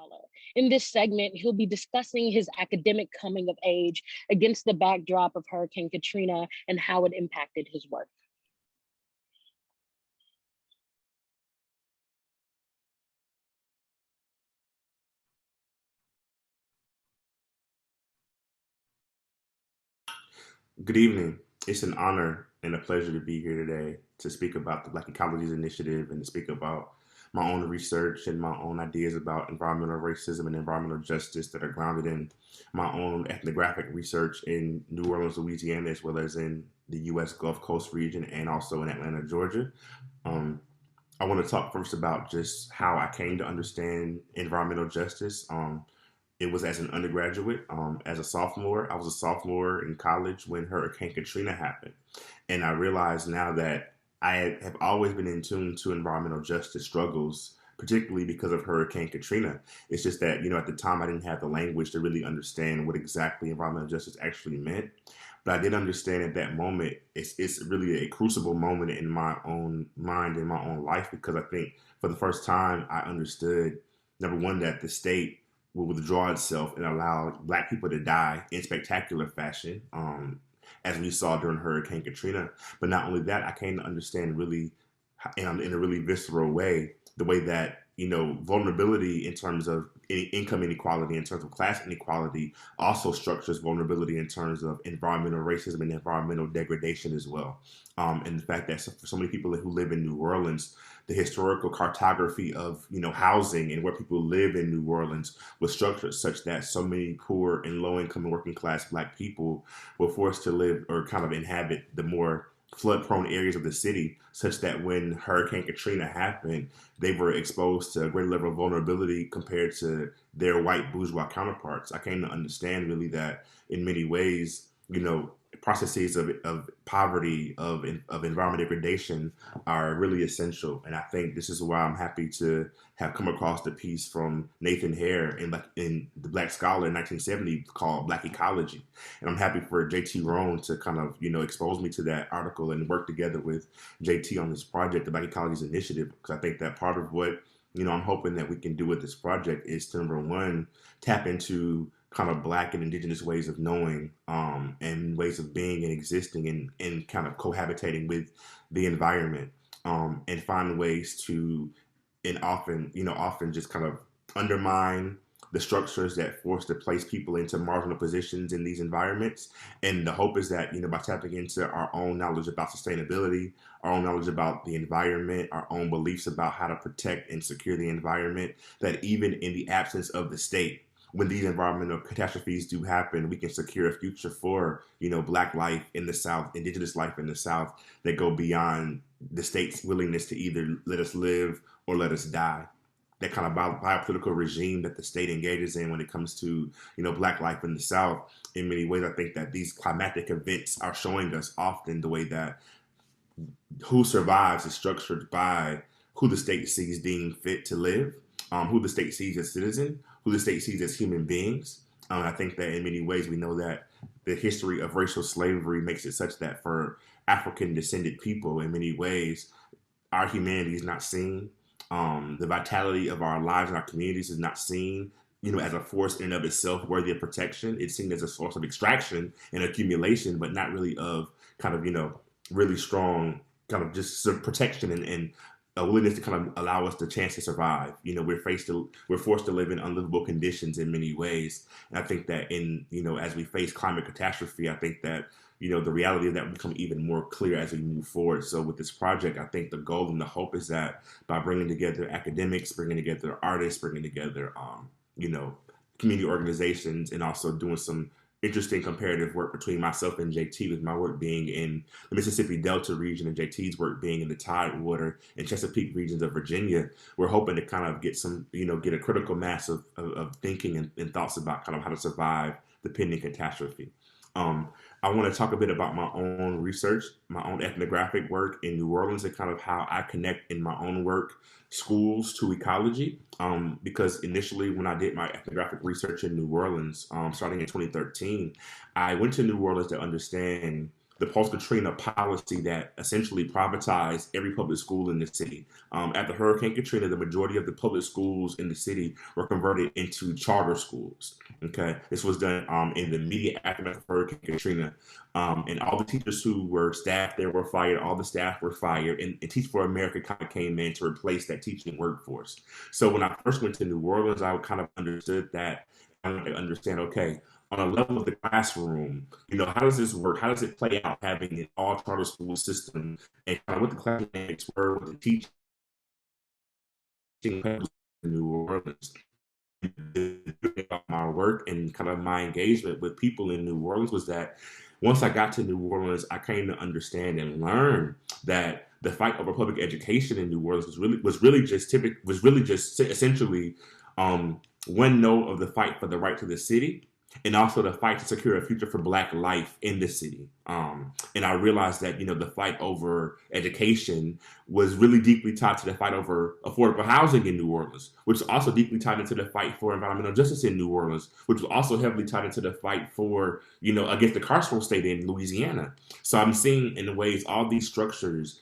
scholar. In this segment, he'll be discussing his academic coming of age against the backdrop of Hurricane Katrina and how it impacted his work. Good evening. It's an honor and a pleasure to be here today to speak about the Black Ecologies Initiative and to speak about my own research and my own ideas about environmental racism and environmental justice that are grounded in my own ethnographic research in New Orleans, Louisiana, as well as in the U.S. Gulf Coast region and also in Atlanta, Georgia. Um, I want to talk first about just how I came to understand environmental justice. It was as an undergraduate, as a sophomore. I was a sophomore in college when Hurricane Katrina happened. And I realize now that I have always been in tune to environmental justice struggles, particularly because of Hurricane Katrina. It's just that, at the time I didn't have the language to really understand what exactly environmental justice actually meant. But I did understand at that moment, it's really a crucible moment in my own mind, in my own life, because I think for the first time I understood, number one, that the state will withdraw itself and allow Black people to die in spectacular fashion, as we saw during Hurricane Katrina. But not only that, I came to understand really, in a really visceral way, the way that vulnerability in terms of income inequality, in terms of class inequality, also structures vulnerability in terms of environmental racism and environmental degradation as well. And the fact that for so many people who live in New Orleans, the historical cartography of housing and where people live in New Orleans was structured such that so many poor and low-income and working class Black people were forced to live or kind of inhabit the more flood-prone areas of the city, such that when Hurricane Katrina happened, they were exposed to a greater level of vulnerability compared to their white bourgeois counterparts. I came to understand really that in many ways, processes of poverty, of environment degradation are really essential. And I think this is why I'm happy to have come across the piece from Nathan Hare in the Black Scholar in 1970 called Black Ecology. And I'm happy for JT Rohn to kind of, expose me to that article and work together with JT on this project, the Black Ecologies Initiative, because I think that part of what, I'm hoping that we can do with this project is to, number one, tap into kind of Black and indigenous ways of knowing, and ways of being and existing and kind of cohabitating with the environment, and find ways to, and often just kind of undermine the structures that force to place people into marginal positions in these environments. And the hope is that, by tapping into our own knowledge about sustainability, our own knowledge about the environment, our own beliefs about how to protect and secure the environment, that even in the absence of the state, when these environmental catastrophes do happen, we can secure a future for, Black life in the South, indigenous life in the South, that go beyond the state's willingness to either let us live or let us die. That kind of biopolitical regime that the state engages in when it comes to, Black life in the South, in many ways, I think that these climatic events are showing us often the way that who survives is structured by who the state sees deemed fit to live, who the state sees as citizen, who the state sees as human beings. I think that in many ways we know that the history of racial slavery makes it such that for African descended people, in many ways, our humanity is not seen. The vitality of our lives and our communities is not seen, as a force in and of itself worthy of protection. It's seen as a source of extraction and accumulation, but not really of kind of, really strong kind of just protection and a willingness to kind of allow us the chance to survive. We're forced to live in unlivable conditions in many ways. And I think that as we face climate catastrophe, I think that, the reality of that will become even more clear as we move forward. So with this project, I think the goal and the hope is that by bringing together academics, bringing together artists, bringing together, community organizations, and also doing some interesting comparative work between myself and JT, with my work being in the Mississippi Delta region and JT's work being in the Tidewater and Chesapeake regions of Virginia. We're hoping to kind of get get a critical mass of thinking and thoughts about kind of how to survive the pending catastrophe. I want to talk a bit about my own research, my own ethnographic work in New Orleans, and kind of how I connect in my own work schools to ecology. Because initially, when I did my ethnographic research in New Orleans, starting in 2013, I went to New Orleans to understand the post-Katrina policy that essentially privatized every public school in the city. After Hurricane Katrina, the majority of the public schools in the city were converted into charter schools. Okay, this was done in the immediate aftermath of Hurricane Katrina, and all the teachers who were staff there were fired. All the staff were fired, and Teach for America kind of came in to replace that teaching workforce. So when I first went to New Orleans, I kind of understood that. I understand, okay, on a level of the classroom, how does this work? How does it play out having an all charter school system, and kind of what the class dynamics were, what the teaching in New Orleans. My work and kind of my engagement with people in New Orleans was that once I got to New Orleans, I came to understand and learn that the fight over public education in New Orleans was really just essentially one note of the fight for the right to the city, and also the fight to secure a future for Black life in the city. And I realized that, the fight over education was really deeply tied to the fight over affordable housing in New Orleans, which is also deeply tied into the fight for environmental justice in New Orleans, which was also heavily tied into the fight for, against the carceral state in Louisiana. So I'm seeing in ways all these structures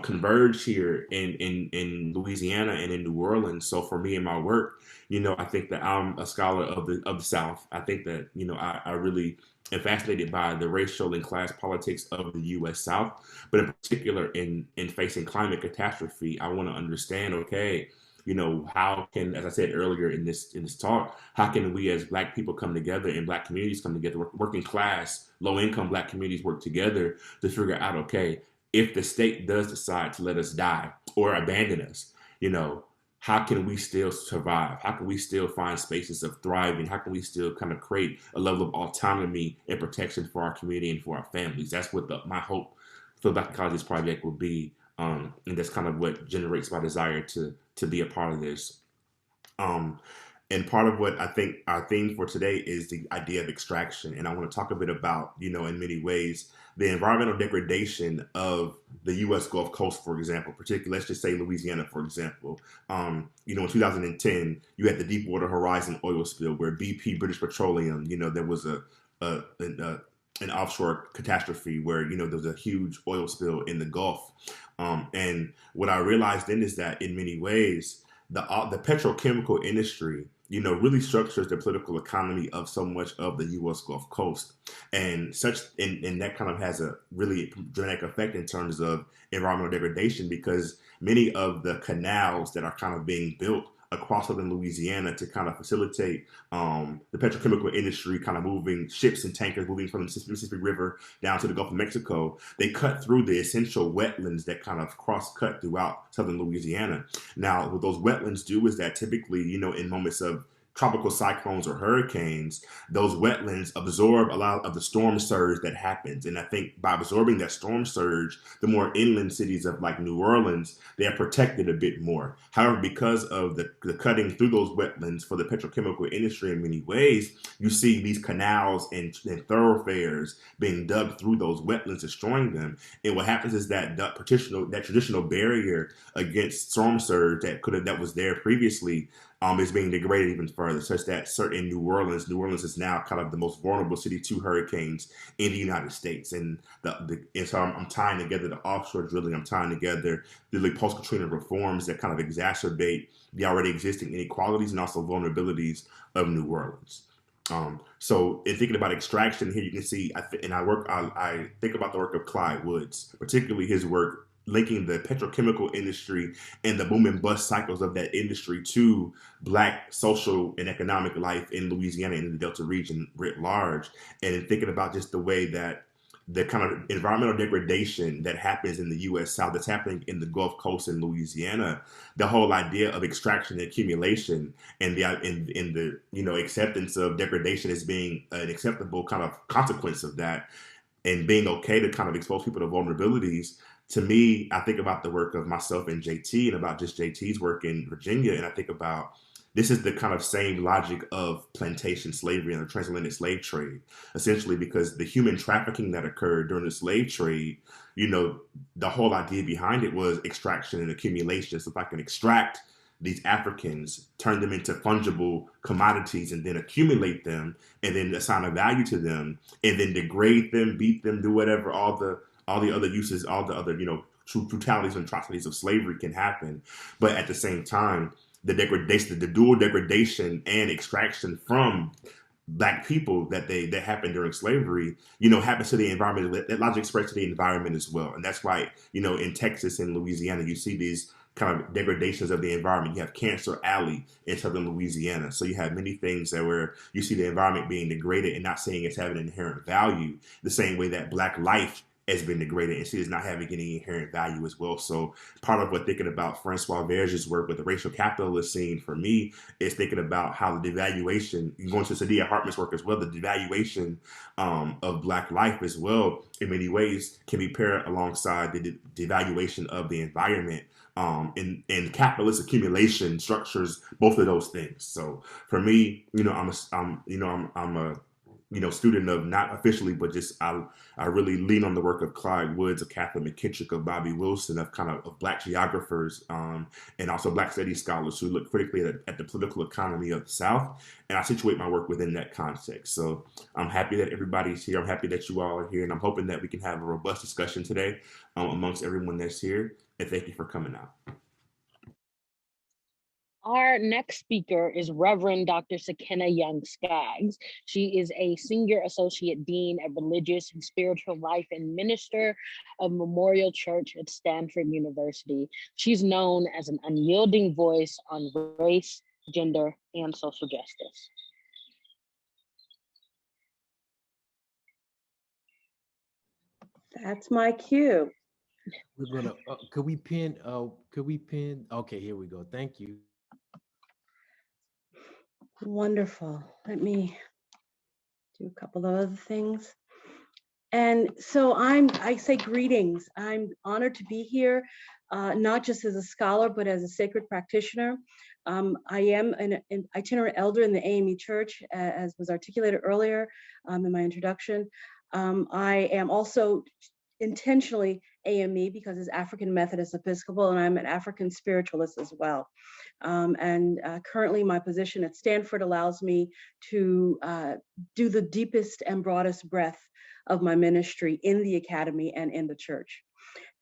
converge here in Louisiana and in New Orleans. So for me and my work, I think that I'm a scholar of the South. I think that, I really am fascinated by the racial and class politics of the U.S. South, but in particular in facing climate catastrophe, I want to understand, okay, how can, as I said earlier in this talk, how can we as Black people come together and Black communities come together, working class, low income Black communities work together to figure out, okay, if the state does decide to let us die or abandon us, how can we still survive? How can we still find spaces of thriving? How can we still kind of create a level of autonomy and protection for our community and for our families? That's what my hope for the Black Ecologies Project will be. And that's kind of what generates my desire to be a part of this. And part of what I think our theme for today is the idea of extraction. And I want to talk a bit about, in many ways, the environmental degradation of the U.S. Gulf Coast, for example, particularly, let's just say Louisiana, for example. In 2010, you had the Deepwater Horizon oil spill where BP, British Petroleum, there was an offshore catastrophe where, there was a huge oil spill in the Gulf. And what I realized then is that in many ways, the petrochemical industry, really structures the political economy of so much of the U.S. Gulf Coast, and that kind of has a really dramatic effect in terms of environmental degradation, because many of the canals that are kind of being built across southern Louisiana to kind of facilitate the petrochemical industry kind of moving ships and tankers moving from the Mississippi River down to the Gulf of Mexico, they cut through the essential wetlands that kind of cross-cut throughout southern Louisiana. Now, what those wetlands do is that typically, in moments of tropical cyclones or hurricanes, those wetlands absorb a lot of the storm surge that happens. And I think by absorbing that storm surge, the more inland cities of like New Orleans, they are protected a bit more. However, because of the cutting through those wetlands for the petrochemical industry in many ways, you see these canals and thoroughfares being dug through those wetlands, destroying them. And what happens is that traditional barrier against storm surge that was there previously is being degraded even further, such that in New Orleans is now kind of the most vulnerable city to hurricanes in the United States. And so I'm tying together the offshore drilling, I'm tying together the post-Katrina reforms that kind of exacerbate the already existing inequalities and also vulnerabilities of New Orleans. So in thinking about extraction here, you can see, I think about the work of Clyde Woods, particularly his work linking the petrochemical industry and the boom and bust cycles of that industry to Black social and economic life in Louisiana and in the Delta region writ large. And in thinking about just the way that the kind of environmental degradation that happens in the U.S. South, that's happening in the Gulf Coast in Louisiana, the whole idea of extraction and accumulation and the acceptance of degradation as being an acceptable kind of consequence of that, and being okay to kind of expose people to vulnerabilities. To me, I think about the work of myself and JT and about just JT's work in Virginia. And I think about this is the kind of same logic of plantation slavery and the transatlantic slave trade, essentially, because the human trafficking that occurred during the slave trade, the whole idea behind it was extraction and accumulation. So if I can extract these Africans, turn them into fungible commodities, and then accumulate them, and then assign a value to them, and then degrade them, beat them, do whatever, all the other uses, all the other, brutalities and atrocities of slavery can happen. But at the same time, the degradation, the dual degradation and extraction from Black people that happened during slavery, happens to the environment. That logic spreads to the environment as well, and that's why in Texas and Louisiana you see these kind of degradations of the environment. You have Cancer Alley in southern Louisiana, so you have many things that where you see the environment being degraded and not seeing it's having inherent value, the same way that Black life has been degraded and see it's not having any inherent value as well. So part of what thinking about Francois Verge's work with the racial capitalist scene for me is thinking about how the devaluation, going to Saidiya Hartman's work as well, the devaluation of Black life as well, in many ways can be paired alongside the devaluation of the environment. And capitalist accumulation structures both of those things. So for me, I'm a student of, not officially, but just I really lean on the work of Clyde Woods, of Catherine McKittrick, of Bobby Wilson, of Black geographers, and also Black studies scholars who look critically at the political economy of the South. And I situate my work within that context. So I'm happy that everybody's here. I'm happy that you all are here. And I'm hoping that we can have a robust discussion today amongst everyone that's here. And thank you for coming out. Our next speaker is Reverend Dr. Sakena Scaggs-Young. She is a Senior Associate Dean of Religious and Spiritual Life and Minister of Memorial Church at Stanford University. She's known as an unyielding voice on race, gender, and social justice. That's my cue. We're gonna, could we pin, okay, here we go. Thank you. Wonderful. Let me do a couple of other things. And so I say greetings. I'm honored to be here, not just as a scholar, but as a sacred practitioner. I am an itinerant elder in the AME Church, as was articulated earlier in my introduction. I am also intentionally AME because it's African Methodist Episcopal, and I'm an African spiritualist as well. Currently my position at Stanford allows me to do the deepest and broadest breadth of my ministry in the academy and in the church.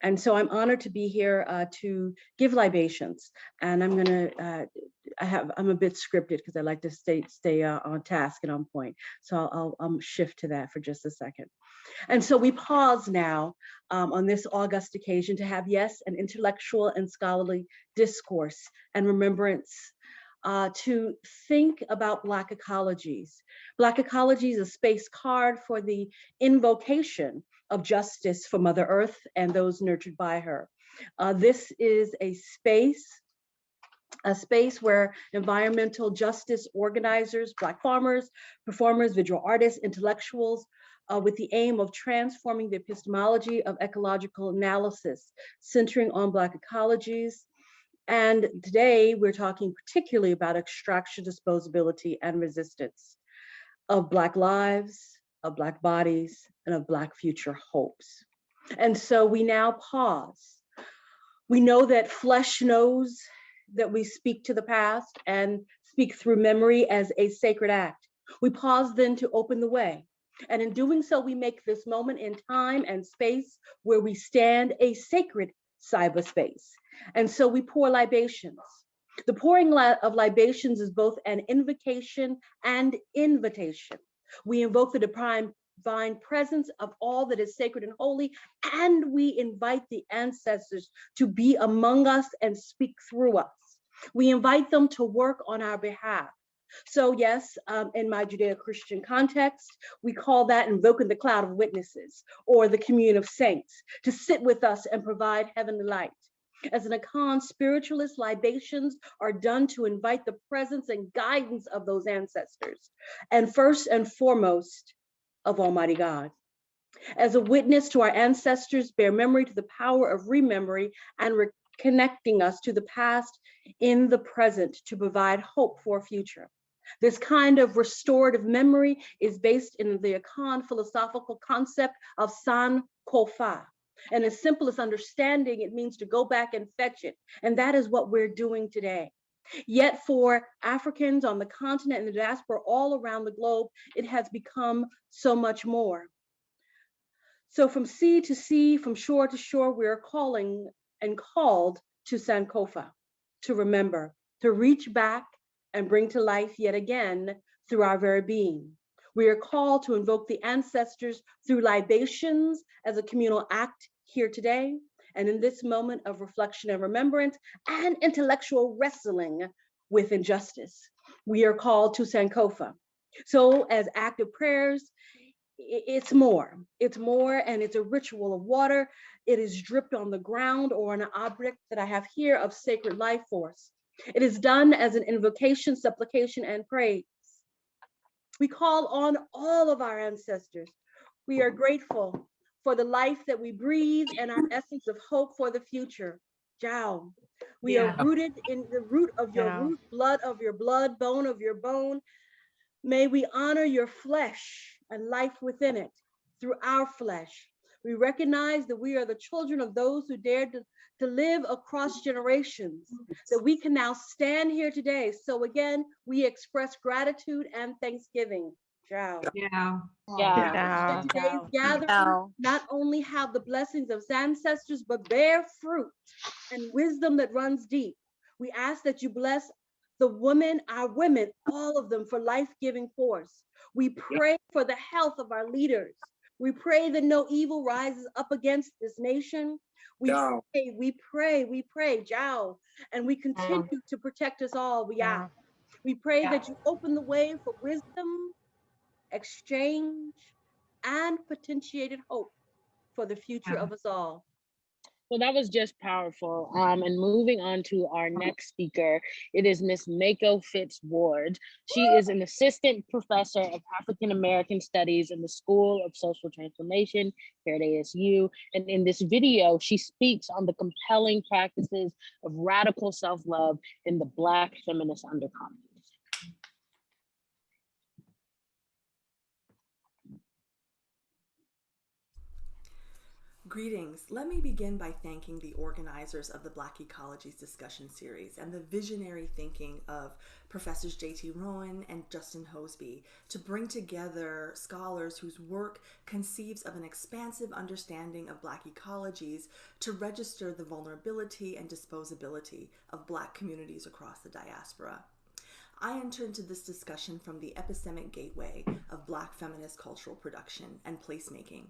And so I'm honored to be here to give libations. And I'm gonna, I'm a bit scripted because I like to stay on task and on point. So I'll shift to that for just a second. And so we pause now on this august occasion to have, yes, an intellectual and scholarly discourse and remembrance to think about Black ecologies. Black ecologies, a space card for the invocation of justice for Mother Earth and those nurtured by her. This is a space where environmental justice organizers, Black farmers, performers, visual artists, intellectuals, with the aim of transforming the epistemology of ecological analysis, centering on Black ecologies. And today we're talking particularly about extraction, disposability, and resistance of Black lives, of Black bodies, and of Black future hopes. And so we now pause. We know that flesh knows that we speak to the past and speak through memory as a sacred act. We pause then to open the way. And in doing so, we make this moment in time and space where we stand a sacred cyberspace. And so we pour libations. The pouring of libations is both an invocation and invitation. We invoke the divine presence of all that is sacred and holy, and we invite the ancestors to be among us and speak through us. We invite them to work on our behalf. So yes, in my Judeo-Christian context, we call that invoking the cloud of witnesses or the commune of saints to sit with us and provide heavenly light. As an Akan spiritualist, libations are done to invite the presence and guidance of those ancestors, and first and foremost of Almighty God. As a witness to our ancestors, bear memory to the power of rememory and reconnecting us to the past in the present to provide hope for a future. This kind of restorative memory is based in the Akan philosophical concept of San Kofa. And as simple as understanding, it means to go back and fetch it. And that is what we're doing today. Yet for Africans on the continent and the diaspora all around the globe, it has become so much more. So from sea to sea, from shore to shore, we are calling and called to Sankofa, to remember, to reach back and bring to life yet again through our very being. We are called to invoke the ancestors through libations as a communal act here today, and in this moment of reflection and remembrance and intellectual wrestling with injustice. We are called to Sankofa. So as active prayers, it's more, and it's a ritual of water. It is dripped on the ground or on an object that I have here of sacred life force. It is done as an invocation, supplication, and praise. We call on all of our ancestors. We are grateful for the life that we breathe and our essence of hope for the future. Jiao. We are rooted in the root of your root, blood of your blood, bone of your bone. May we honor your flesh and life within it through our flesh. We recognize that we are the children of those who dared to live across generations, that we can now stand here today. So again, we express gratitude and thanksgiving. Ciao. Yeah. That today's gathering not only have the blessings of ancestors, but bear fruit and wisdom that runs deep. We ask that you bless the women, our women, all of them for life-giving force. We pray for the health of our leaders. We pray that no evil rises up against this nation. We pray, Jiao, and we continue to protect us all. We ask. We pray that you open the way for wisdom, exchange, and potentiated hope for the future of us all. Well, that was just powerful. And moving on to our next speaker, it is Miss Mako Fitz-Ward. She is an assistant professor of African American Studies in the School of Social Transformation here at ASU. And in this video, she speaks on the compelling practices of radical self-love in the Black feminist undercommons. Greetings. Let me begin by thanking the organizers of the Black Ecologies Discussion Series and the visionary thinking of Professors J.T. Rowan and Justin Hosbey to bring together scholars whose work conceives of an expansive understanding of Black ecologies to register the vulnerability and disposability of Black communities across the diaspora. I enter into this discussion from the epistemic gateway of Black feminist cultural production and placemaking.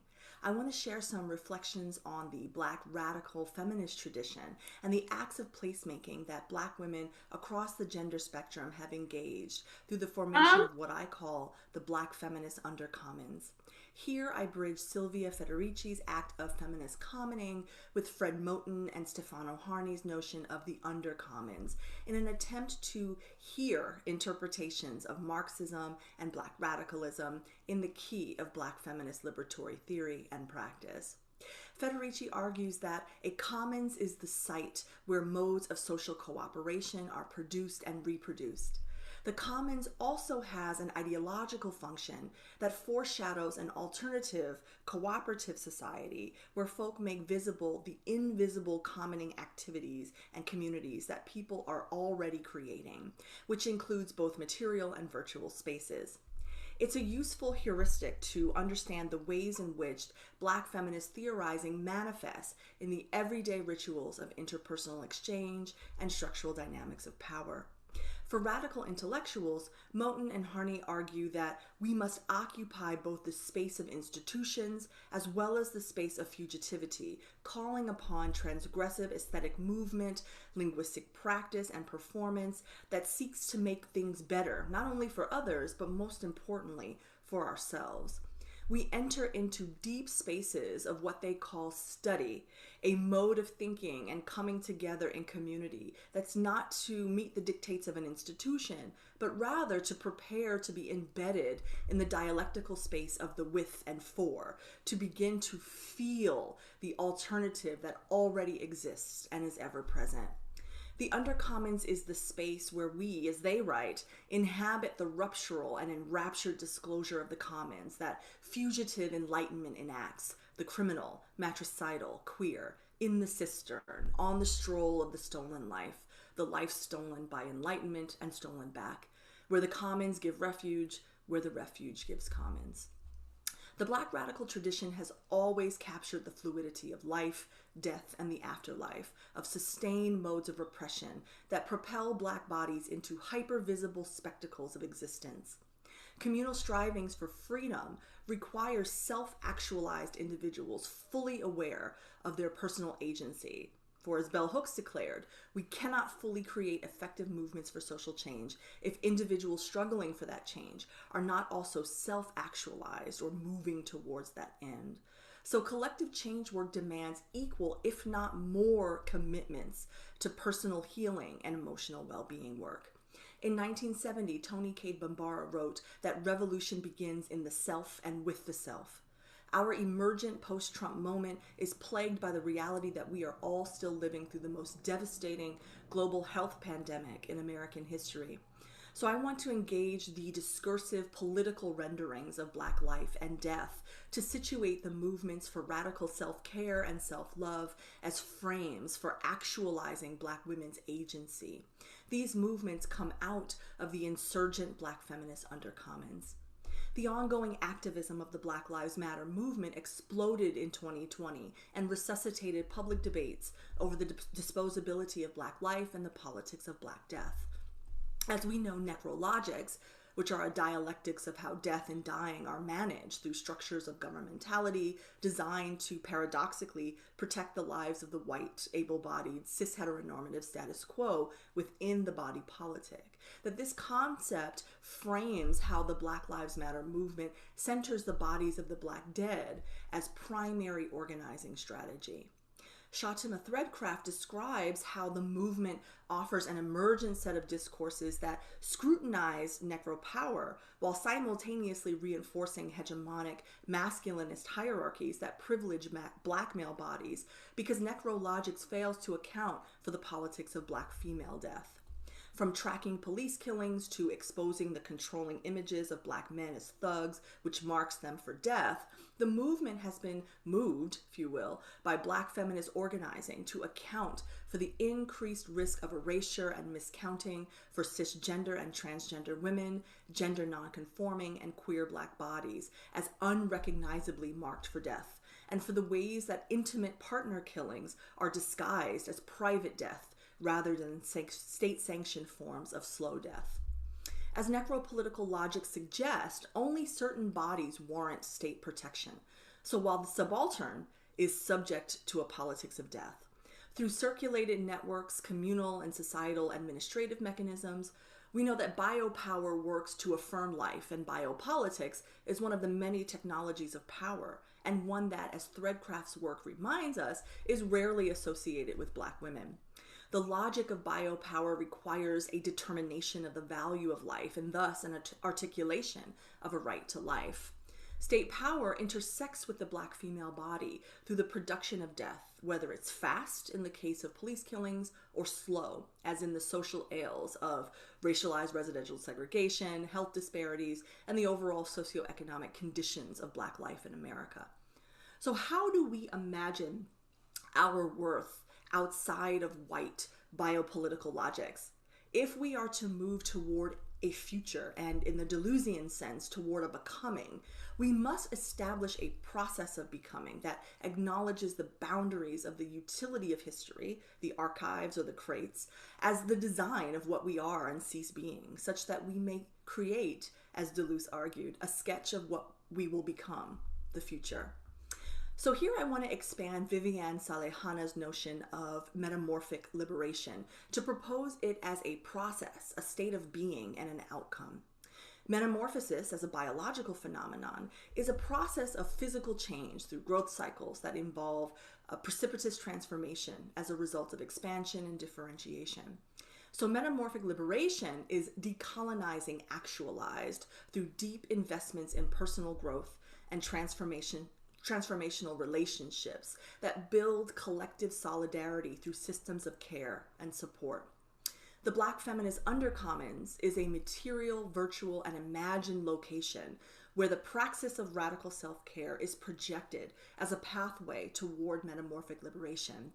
I want to share some reflections on the Black radical feminist tradition and the acts of placemaking that Black women across the gender spectrum have engaged through the formation of what I call the Black feminist undercommons. Here I bridge Sylvia Federici's act of feminist commoning with Fred Moten and Stefano Harney's notion of the undercommons in an attempt to hear interpretations of Marxism and Black radicalism in the key of Black feminist liberatory theory and practice. Federici argues that a commons is the site where modes of social cooperation are produced and reproduced. The commons also has an ideological function that foreshadows an alternative, cooperative society where folk make visible the invisible commoning activities and communities that people are already creating, which includes both material and virtual spaces. It's a useful heuristic to understand the ways in which Black feminist theorizing manifests in the everyday rituals of interpersonal exchange and structural dynamics of power. For radical intellectuals, Moten and Harney argue that we must occupy both the space of institutions as well as the space of fugitivity, calling upon transgressive aesthetic movement, linguistic practice, and performance that seeks to make things better, not only for others, but most importantly, for ourselves. We enter into deep spaces of what they call study, a mode of thinking and coming together in community that's not to meet the dictates of an institution, but rather to prepare to be embedded in the dialectical space of the with and for, to begin to feel the alternative that already exists and is ever present. The undercommons is the space where we, as they write, inhabit the ruptural and enraptured disclosure of the commons that fugitive enlightenment enacts, the criminal, matricidal, queer, in the cistern, on the stroll of the stolen life, the life stolen by enlightenment and stolen back, where the commons give refuge, where the refuge gives commons. The Black radical tradition has always captured the fluidity of life, death, and the afterlife, of sustained modes of repression that propel Black bodies into hyper-visible spectacles of existence. Communal strivings for freedom require self-actualized individuals fully aware of their personal agency. For as Bell Hooks declared, we cannot fully create effective movements for social change if individuals struggling for that change are not also self-actualized or moving towards that end. So collective change work demands equal, if not more, commitments to personal healing and emotional well-being work. In 1970, Toni Cade Bambara wrote that revolution begins in the self and with the self. Our emergent post-Trump moment is plagued by the reality that we are all still living through the most devastating global health pandemic in American history. So I want to engage the discursive political renderings of Black life and death to situate the movements for radical self-care and self-love as frames for actualizing Black women's agency. These movements come out of the insurgent Black feminist undercommons. The ongoing activism of the Black Lives Matter movement exploded in 2020 and resuscitated public debates over the disposability of Black life and the politics of Black death. As we know, necrologics, which are a dialectics of how death and dying are managed through structures of governmentality designed to paradoxically protect the lives of the white, able-bodied, cis-heteronormative status quo within the body politic. That this concept frames how the Black Lives Matter movement centers the bodies of the Black dead as primary organizing strategy. Shatima Threadcraft describes how the movement offers an emergent set of discourses that scrutinize necropower while simultaneously reinforcing hegemonic masculinist hierarchies that privilege Black male bodies because necrologics fails to account for the politics of Black female death. From tracking police killings to exposing the controlling images of Black men as thugs, which marks them for death, the movement has been moved, if you will, by Black feminist organizing to account for the increased risk of erasure and miscounting for cisgender and transgender women, gender nonconforming, and queer Black bodies as unrecognizably marked for death, and for the ways that intimate partner killings are disguised as private death rather than state-sanctioned forms of slow death. As necropolitical logic suggests, only certain bodies warrant state protection. So while the subaltern is subject to a politics of death, through circulated networks, communal and societal administrative mechanisms, we know that biopower works to affirm life, and biopolitics is one of the many technologies of power, and one that, as Threadcraft's work reminds us, is rarely associated with Black women. The logic of biopower requires a determination of the value of life and thus an articulation of a right to life. State power intersects with the Black female body through the production of death, whether it's fast in the case of police killings or slow, as in the social ails of racialized residential segregation, health disparities, and the overall socioeconomic conditions of Black life in America. So how do we imagine our worth outside of white biopolitical logics? If we are to move toward a future, and in the Deleuzian sense, toward a becoming, we must establish a process of becoming that acknowledges the boundaries of the utility of history, the archives or the crates, as the design of what we are and cease being, such that we may create, as Deleuze argued, a sketch of what we will become, the future. So here I want to expand Viviane Salehana's notion of metamorphic liberation to propose it as a process, a state of being, and an outcome. Metamorphosis, as a biological phenomenon, is a process of physical change through growth cycles that involve a precipitous transformation as a result of expansion and differentiation. So metamorphic liberation is decolonizing actualized through deep investments in personal growth and transformational relationships that build collective solidarity through systems of care and support. The Black feminist undercommons is a material, virtual, and imagined location where the praxis of radical self-care is projected as a pathway toward metamorphic liberation.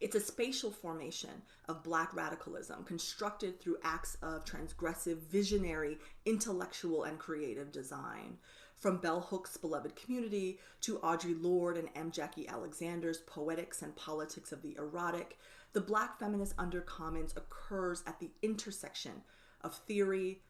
It's a spatial formation of Black radicalism constructed through acts of transgressive, visionary, intellectual, and creative design. From Bell Hook's Beloved Community to Audre Lorde and M. Jackie Alexander's Poetics and Politics of the Erotic, the Black feminist undercommons occurs at the intersection of theory,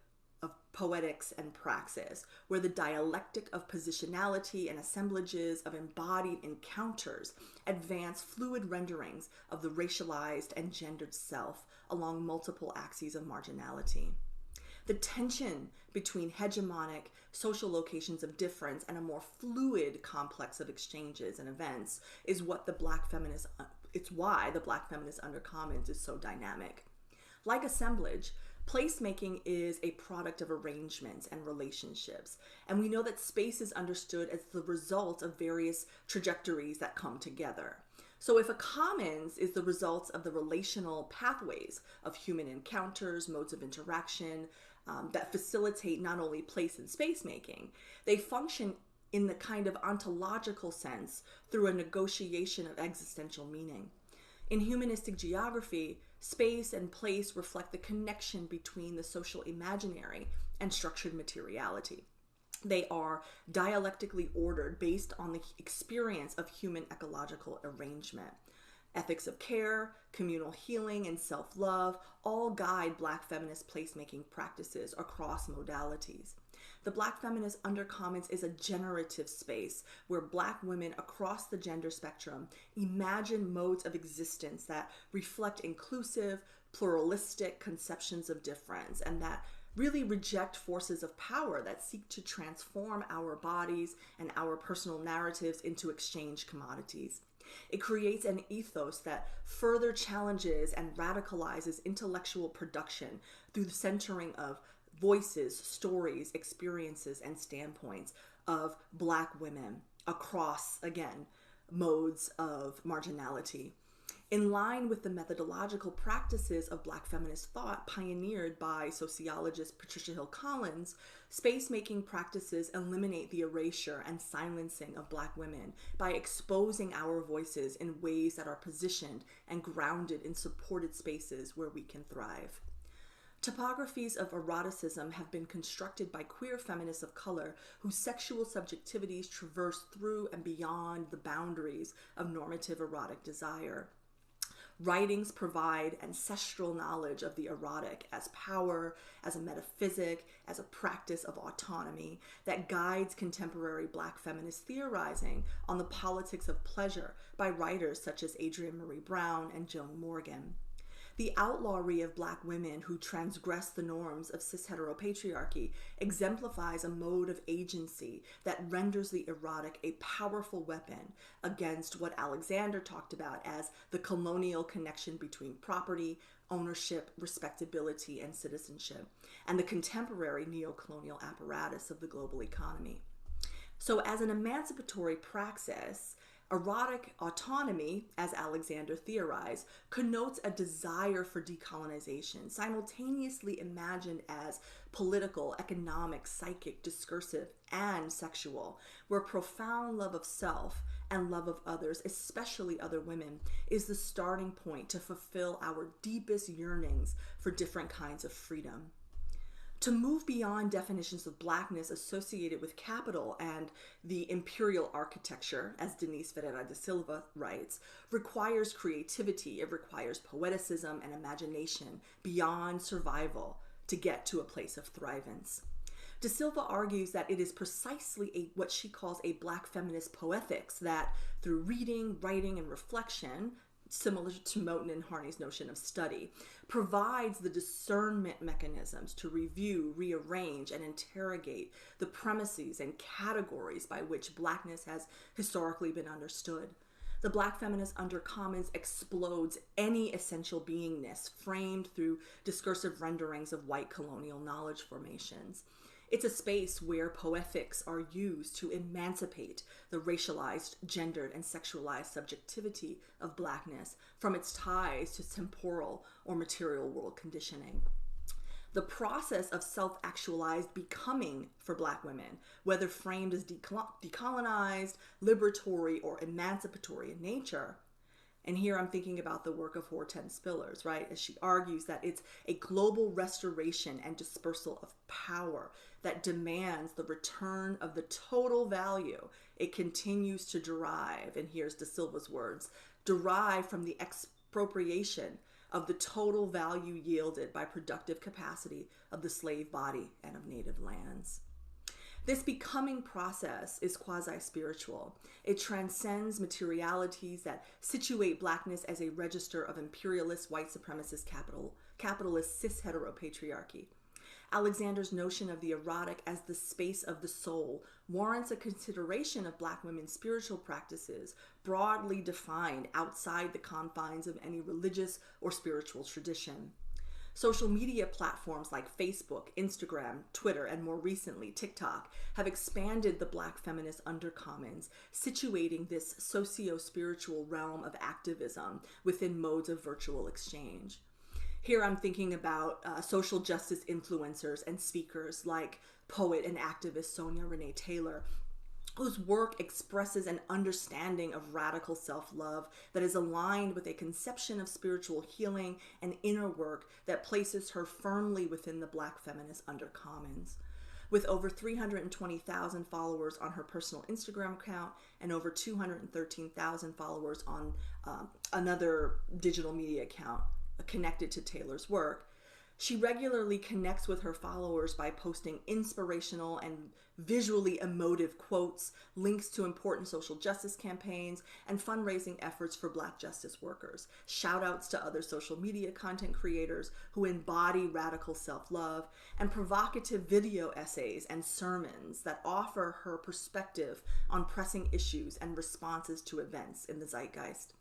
of poetics, and praxis, where the dialectic of positionality and assemblages of embodied encounters advance fluid renderings of the racialized and gendered self along multiple axes of marginality. The tension between hegemonic social locations of difference and a more fluid complex of exchanges and events is what it's why the Black feminist undercommons is so dynamic. Like assemblage, placemaking is a product of arrangements and relationships, and we know that space is understood as the result of various trajectories that come together. So if a commons is the result of the relational pathways of human encounters, modes of interaction that facilitate not only place and space making, they function in the kind of ontological sense through a negotiation of existential meaning. In humanistic geography, space and place reflect the connection between the social imaginary and structured materiality. They are dialectically ordered based on the experience of human ecological arrangement. Ethics of care, communal healing, and self-love all guide Black feminist placemaking practices across modalities. The Black feminist undercommons is a generative space where Black women across the gender spectrum imagine modes of existence that reflect inclusive, pluralistic conceptions of difference and that really reject forces of power that seek to transform our bodies and our personal narratives into exchange commodities. It creates an ethos that further challenges and radicalizes intellectual production through the centering of voices, stories, experiences, and standpoints of Black women across, again, modes of marginality. In line with the methodological practices of Black feminist thought pioneered by sociologist Patricia Hill Collins, space-making practices eliminate the erasure and silencing of Black women by exposing our voices in ways that are positioned and grounded in supported spaces where we can thrive. Topographies of eroticism have been constructed by queer feminists of color whose sexual subjectivities traverse through and beyond the boundaries of normative erotic desire. Writings provide ancestral knowledge of the erotic as power, as a metaphysic, as a practice of autonomy that guides contemporary Black feminist theorizing on the politics of pleasure by writers such as Adrienne Marie Brown and Joan Morgan. The outlawry of Black women who transgress the norms of cis-heteropatriarchy exemplifies a mode of agency that renders the erotic a powerful weapon against what Alexander talked about as the colonial connection between property, ownership, respectability, and citizenship, and the contemporary neo-colonial apparatus of the global economy. So as an emancipatory praxis, erotic autonomy, as Alexander theorized, connotes a desire for decolonization, simultaneously imagined as political, economic, psychic, discursive, and sexual, where profound love of self and love of others, especially other women, is the starting point to fulfill our deepest yearnings for different kinds of freedom. To move beyond definitions of Blackness associated with capital and the imperial architecture, as Denise Ferreira da Silva writes, requires creativity, it requires poeticism and imagination beyond survival to get to a place of thrivance. Da Silva argues that it is precisely what she calls a Black feminist poetics that, through reading, writing, and reflection, similar to Moten and Harney's notion of study, provides the discernment mechanisms to review, rearrange, and interrogate the premises and categories by which Blackness has historically been understood. The Black feminist undercommons explodes any essential beingness framed through discursive renderings of white colonial knowledge formations. It's a space where poetics are used to emancipate the racialized, gendered, and sexualized subjectivity of Blackness from its ties to temporal or material world conditioning. The process of self-actualized becoming for Black women, whether framed as decolonized, liberatory, or emancipatory in nature, And here I'm thinking about the work of Hortense Spillers, right? As she argues that it's a global restoration and dispersal of power that demands the return of the total value it continues to derive, and here's De Silva's words, derive from the expropriation of the total value yielded by productive capacity of the slave body and of native lands. This becoming process is quasi-spiritual. It transcends materialities that situate Blackness as a register of imperialist, white supremacist, capitalist, cis-heteropatriarchy. Alexander's notion of the erotic as the space of the soul warrants a consideration of Black women's spiritual practices broadly defined outside the confines of any religious or spiritual tradition. Social media platforms like Facebook, Instagram, Twitter, and more recently TikTok have expanded the Black feminist undercommons, situating this socio-spiritual realm of activism within modes of virtual exchange. Here I'm thinking about social justice influencers and speakers like poet and activist Sonia Renee Taylor, whose work expresses an understanding of radical self-love that is aligned with a conception of spiritual healing and inner work that places her firmly within the Black feminist undercommons. With over 320,000 followers on her personal Instagram account and over 213,000 followers on another digital media account connected to Taylor's work, she regularly connects with her followers by posting inspirational and visually emotive quotes, links to important social justice campaigns, and fundraising efforts for Black justice workers. Shout outs to other social media content creators who embody radical self-love, and provocative video essays and sermons that offer her perspective on pressing issues and responses to events in the zeitgeist.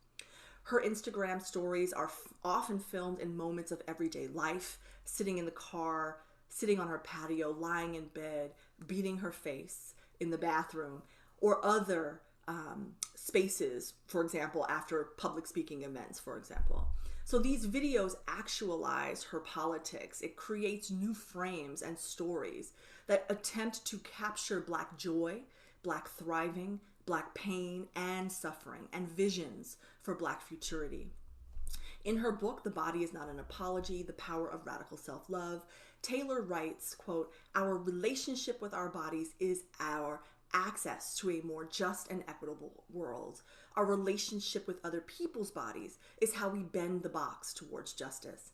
Her Instagram stories are often filmed in moments of everyday life, sitting in the car, sitting on her patio, lying in bed, beating her face in the bathroom, or other spaces, for example, after public speaking events, for example. So these videos actualize her politics. It creates new frames and stories that attempt to capture Black joy, Black thriving, Black pain and suffering, and visions for Black futurity. In her book, The Body is Not an Apology, The Power of Radical Self-Love, Taylor writes, quote, "Our relationship with our bodies is our access to a more just and equitable world. Our relationship with other people's bodies is how we bend the box towards justice."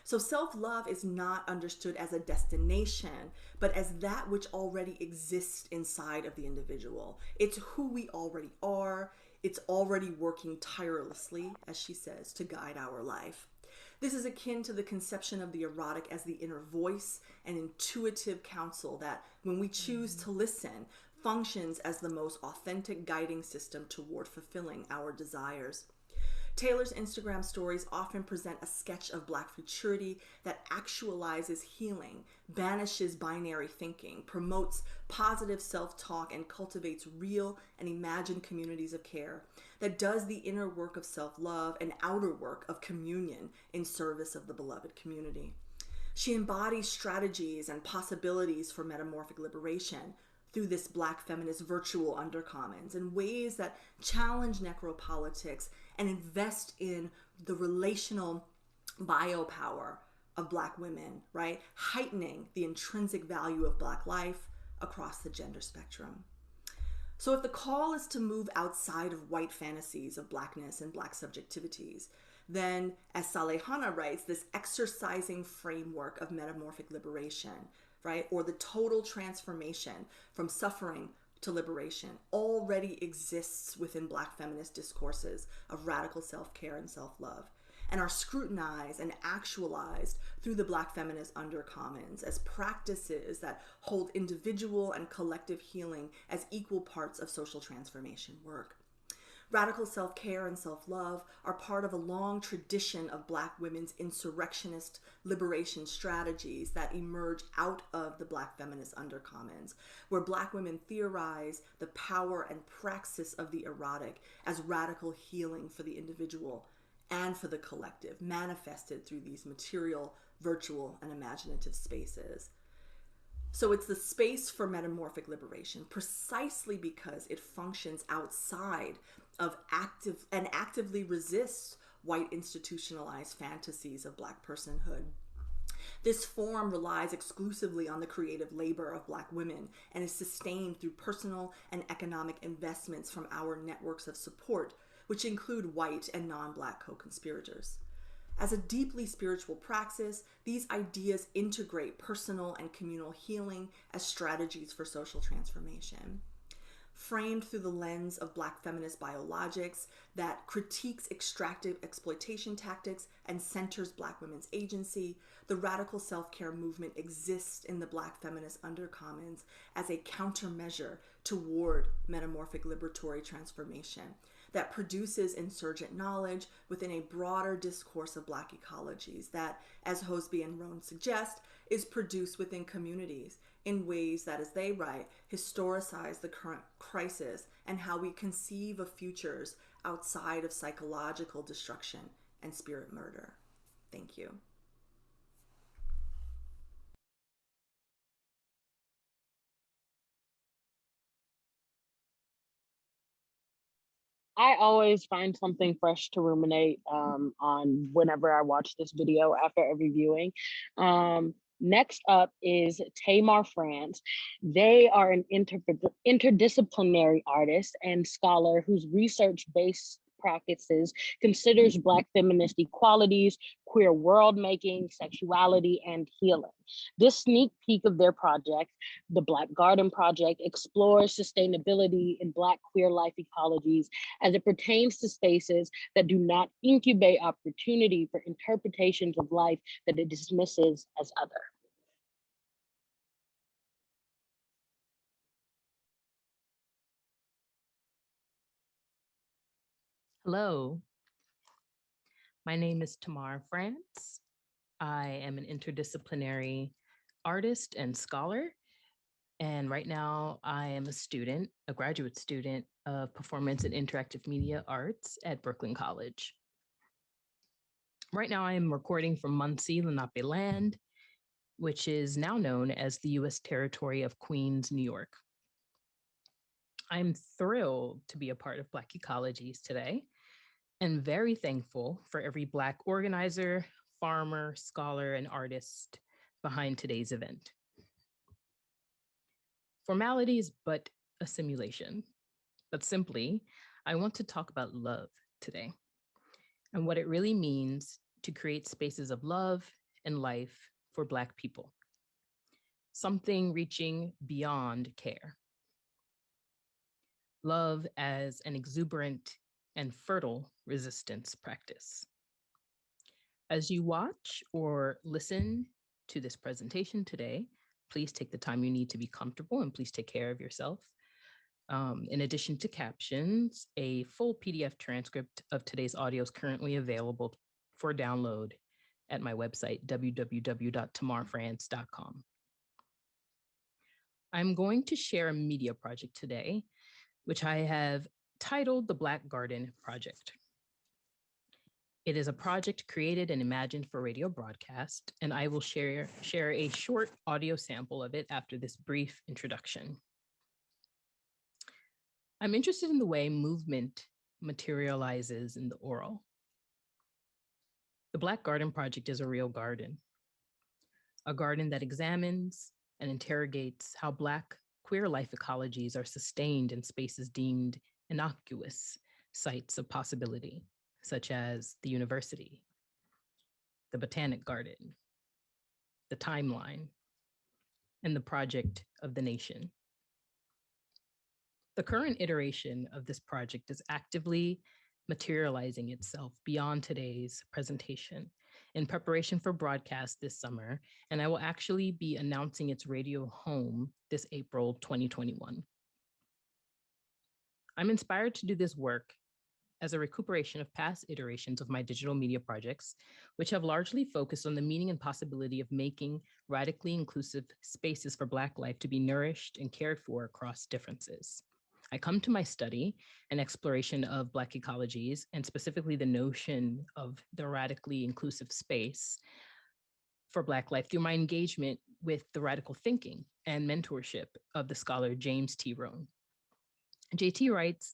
So self-love is not understood as a destination, but as that which already exists inside of the individual. It's who we already are. It's already working tirelessly, as she says, to guide our life. This is akin to the conception of the erotic as the inner voice and intuitive counsel that, when we choose to listen, functions as the most authentic guiding system toward fulfilling our desires. Taylor's Instagram stories often present a sketch of Black futurity that actualizes healing, banishes binary thinking, promotes positive self-talk, and cultivates real and imagined communities of care, that does the inner work of self-love and outer work of communion in service of the beloved community. She embodies strategies and possibilities for metamorphic liberation through this Black feminist virtual undercommons in ways that challenge necropolitics and invest in the relational biopower of Black women, right? Heightening the intrinsic value of Black life across the gender spectrum. So if the call is to move outside of white fantasies of Blackness and Black subjectivities, then, as Salehana writes, this exercising framework of metamorphic liberation, right, or the total transformation from suffering to liberation, already exists within Black feminist discourses of radical self-care and self-love, and are scrutinized and actualized through the Black feminist undercommons as practices that hold individual and collective healing as equal parts of social transformation work. Radical self-care and self-love are part of a long tradition of Black women's insurrectionist liberation strategies that emerge out of the Black feminist undercommons, where Black women theorize the power and praxis of the erotic as radical healing for the individual and for the collective, manifested through these material, virtual, and imaginative spaces. So it's the space for metamorphic liberation precisely because it functions outside actively resists white institutionalized fantasies of Black personhood. This form relies exclusively on the creative labor of Black women and is sustained through personal and economic investments from our networks of support, which include white and non-Black co-conspirators. As a deeply spiritual praxis, these ideas integrate personal and communal healing as strategies for social transformation. Framed through the lens of Black feminist biologics that critiques extractive exploitation tactics and centers Black women's agency, the radical self-care movement exists in the Black feminist undercommons as a countermeasure toward metamorphic liberatory transformation that produces insurgent knowledge within a broader discourse of Black ecologies that, as Hosbey and Rohn suggest, is produced within communities in ways that, as they write, historicize the current crisis and how we conceive of futures outside of psychological destruction and spirit murder. Thank you. I always find something fresh to ruminate on whenever I watch this video after every viewing. Next up is Temar France. They are an interdisciplinary artist and scholar whose research-based practices considers Black feminist equalities, queer world making, sexuality, and healing. This sneak peek of their project, the Black Garden Project, explores sustainability in Black queer life ecologies as it pertains to spaces that do not incubate opportunity for interpretations of life that it dismisses as other. Hello, my name is Temar France. I am an interdisciplinary artist and scholar. And right now I am a graduate student of performance and interactive media arts at Brooklyn College. Right now I am recording from Muncie, Lenape land, which is now known as the U.S. territory of Queens, New York. I'm thrilled to be a part of Black Ecologies today and very thankful for every Black organizer, farmer, scholar, and artist behind today's event. Formality is but a simulation, but simply, I want to talk about love today and what it really means to create spaces of love and life for Black people, something reaching beyond care. Love as an exuberant and fertile resistance practice. As you watch or listen to this presentation today, please take the time you need to be comfortable and please take care of yourself. In addition to captions, a full PDF transcript of today's audio is currently available for download at my website, www.temarfrance.com. I'm going to share a media project today, which I have titled the Black Garden Project. It is a project created and imagined for radio broadcast, and I will share a short audio sample of it after this brief introduction. I'm interested in the way movement materializes in the oral. The Black Garden Project is a real garden, a garden that examines and interrogates how Black queer life ecologies are sustained in spaces deemed innocuous sites of possibility, such as the university, the Botanic Garden, the timeline, and the project of the nation. The current iteration of this project is actively materializing itself beyond today's presentation in preparation for broadcast this summer, and I will actually be announcing its radio home this April 2021. I'm inspired to do this work as a recuperation of past iterations of my digital media projects, which have largely focused on the meaning and possibility of making radically inclusive spaces for Black life to be nourished and cared for across differences. I come to my study and exploration of Black ecologies, and specifically the notion of the radically inclusive space for Black life through my engagement with the radical thinking and mentorship of the scholar James T. Rohn. JT writes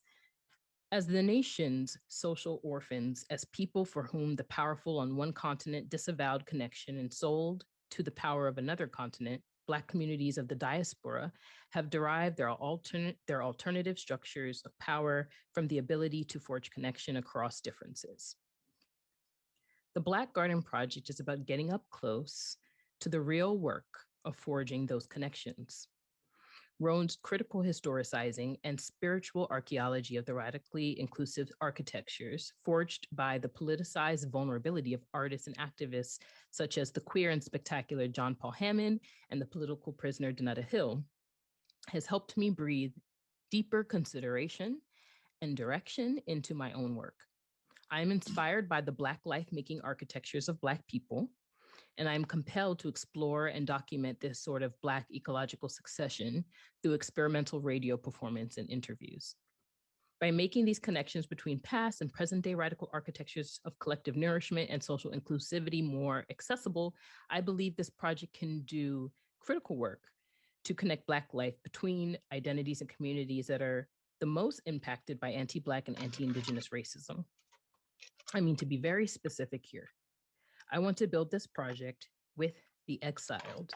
As the nation's social orphans, as people for whom the powerful on one continent disavowed connection and sold to the power of another continent, Black communities of the diaspora have derived their alternative structures of power from the ability to forge connection across differences. The Black Garden Project is about getting up close to the real work of forging those connections. Roan's critical historicizing and spiritual archaeology of the radically inclusive architectures forged by the politicized vulnerability of artists and activists such as the queer and spectacular John Paul Hammond and the political prisoner Donetta Hill has helped me breathe deeper consideration and direction into my own work. I am inspired by the Black life-making architectures of Black people, and I'm compelled to explore and document this sort of Black ecological succession through experimental radio performance and interviews. By making these connections between past and present-day radical architectures of collective nourishment and social inclusivity more accessible, I believe this project can do critical work to connect Black life between identities and communities that are the most impacted by anti-Black and anti-Indigenous racism. I mean, to be very specific here, I want to build this project with the exiled,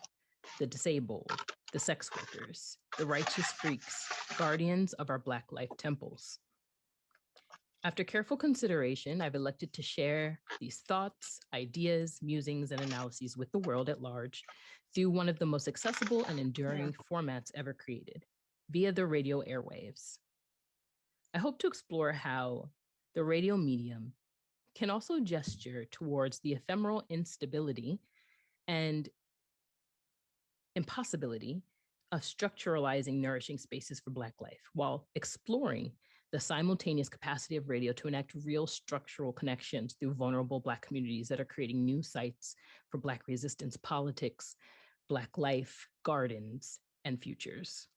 the disabled, the sex workers, the righteous freaks, guardians of our Black life temples. After careful consideration, I've elected to share these thoughts, ideas, musings, and analyses with the world at large through one of the most accessible and enduring formats ever created, via the radio airwaves. I hope to explore how the radio medium can also gesture towards the ephemeral instability and impossibility of structuralizing nourishing spaces for Black life, while exploring the simultaneous capacity of radio to enact real structural connections through vulnerable Black communities that are creating new sites for Black resistance politics, Black life, gardens, and futures.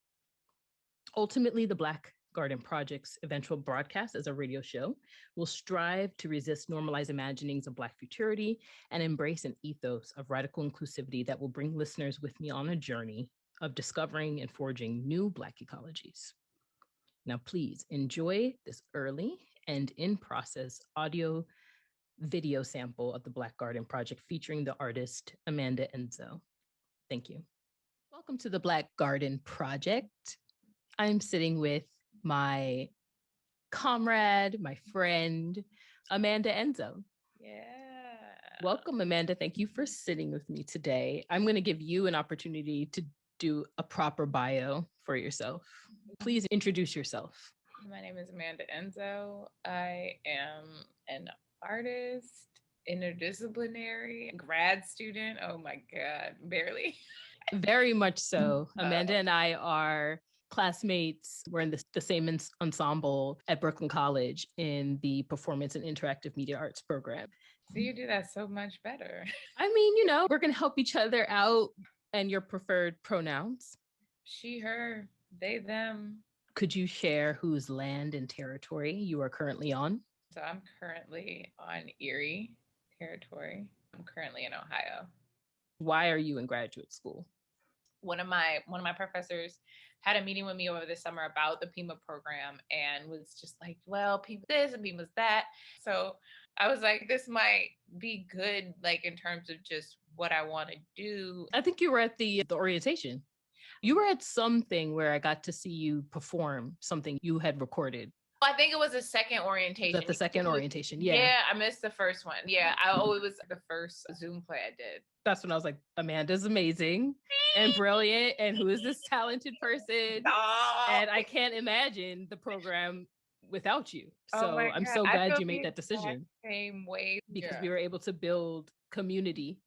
Ultimately, the Black Garden Project's eventual broadcast as a radio show will strive to resist normalized imaginings of Black futurity and embrace an ethos of radical inclusivity that will bring listeners with me on a journey of discovering and forging new Black ecologies. Now, please enjoy this early and in-process audio video sample of the Black Garden Project featuring the artist Amanda Enzo. Thank you. Welcome to the Black Garden Project. I'm sitting with my comrade, my friend, Amanda Enzo. Yeah. Welcome, Amanda. Thank you for sitting with me today. I'm going to give you an opportunity to do a proper bio for yourself. Please introduce yourself. My name is Amanda Enzo. I am an artist, interdisciplinary, grad student. Oh my God, barely. Very much so. Amanda and I are classmates. We're in the same ensemble at Brooklyn College in the Performance and Interactive Media Arts program. So you do that so much better. I mean, we're going to help each other out. And your preferred pronouns? She, her, they, them. Could you share whose land and territory you are currently on? So I'm currently on Erie territory. I'm currently in Ohio. Why are you in graduate school? One of my professors had a meeting with me over the summer about the PIMA program and was just like, well, PIMA this and PIMA's that. So I was like, this might be good, like in terms of just what I want to do. I think you were at the orientation. You were at something where I got to see you perform something you had recorded. I think it was a second orientation. Was that the second orientation? Yeah. Yeah, I missed the first one. Yeah, it was the first Zoom play I did. That's when I was like, Amanda's amazing and brilliant. And who is this talented person? Oh. And I can't imagine the program without you. So I'm so glad you made that decision. Same way. Because we were able to build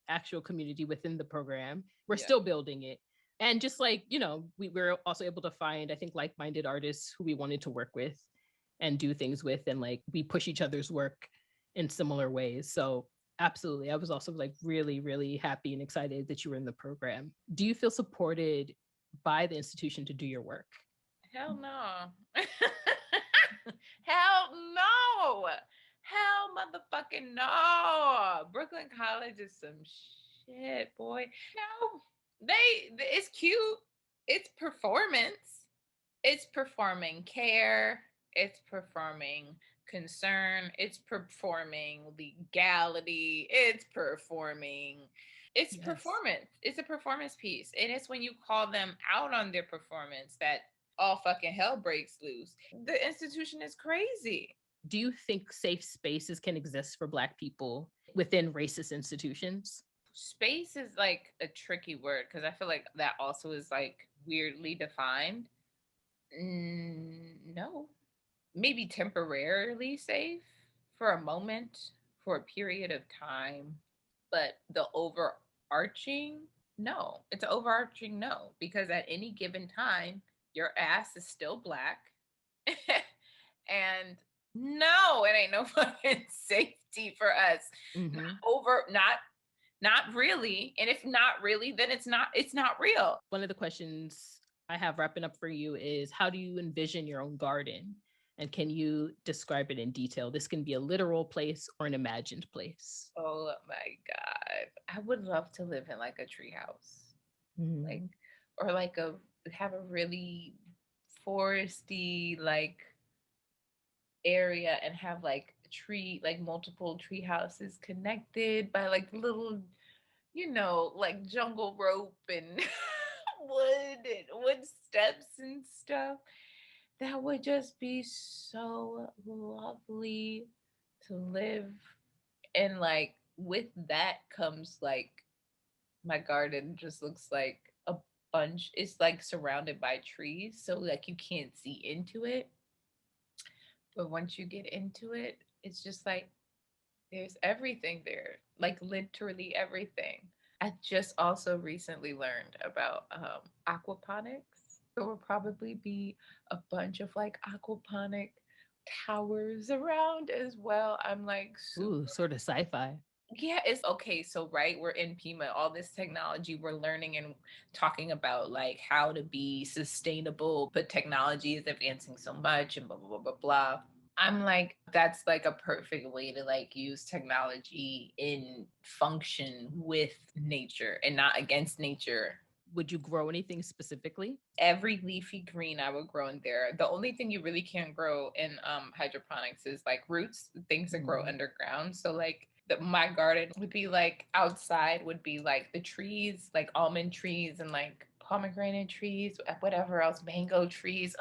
actual community within the program. We're still building it. And just like, we were also able to find, I think, like-minded artists who we wanted to work with and do things with. And like, we push each other's work in similar ways. So absolutely. I was also like really, really happy and excited that you were in the program. Do you feel supported by the institution to do your work? Hell no. Hell no. Hell motherfucking no. Brooklyn College is some shit, boy. No, it's cute. It's performance. It's performing care. It's performing concern. It's performing legality. It's performing. It's performance. It's a performance piece. And it's when you call them out on their performance that all fucking hell breaks loose. The institution is crazy. Do you think safe spaces can exist for Black people within racist institutions? Space is like a tricky word because I feel like that also is like weirdly defined. No. Maybe temporarily safe for a moment, for a period of time. But the overarching, no. It's an overarching no. Because at any given time, your ass is still Black. And no, it ain't no fucking safety for us. Not really. And if not really, then it's not real. One of the questions I have wrapping up for you is, how do you envision your own garden? And can you describe it in detail? This can be a literal place or an imagined place. Oh my God. I would love to live in like a tree house. Have a really foresty like area and have like multiple tree houses connected by like little, like jungle rope and wood steps and stuff. That would just be so lovely to live. And like with that comes like my garden just looks like a bunch. It's like surrounded by trees, so like you can't see into it. But once you get into it, it's just like there's everything there, like literally everything. I just also recently learned about aquaponics. There will probably be a bunch of like aquaponic towers around as well. I'm like, ooh, sort of sci-fi. Yeah, it's okay. So, right, we're in Pima, all this technology we're learning and talking about like how to be sustainable, but technology is advancing so much and blah, blah, blah, blah, blah. I'm like, that's like a perfect way to like use technology in function with nature and not against nature. Would you grow anything specifically? Every leafy green I would grow in there. The only thing you really can't grow in hydroponics is like roots, things that grow underground. So like my garden would be like outside would be like the trees, like almond trees and like pomegranate trees, whatever else, mango trees,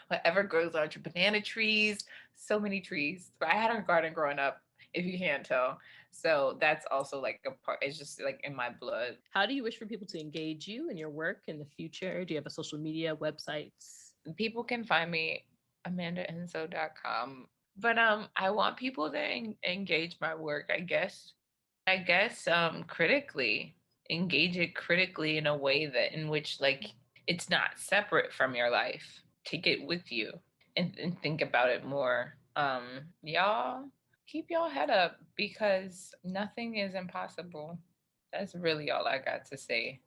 whatever grows on your banana trees, so many trees. But I had a garden growing up, if you can't tell. So that's also like a part, it's just like in my blood. How do you wish for people to engage you and your work in the future? Do you have a social media, websites? People can find me amandaenzo.com. But I want people to engage my work, I guess critically, engage it critically in a way that in which like it's not separate from your life. Take it with you and think about it more. Y'all keep your head up because nothing is impossible. That's really all I got to say.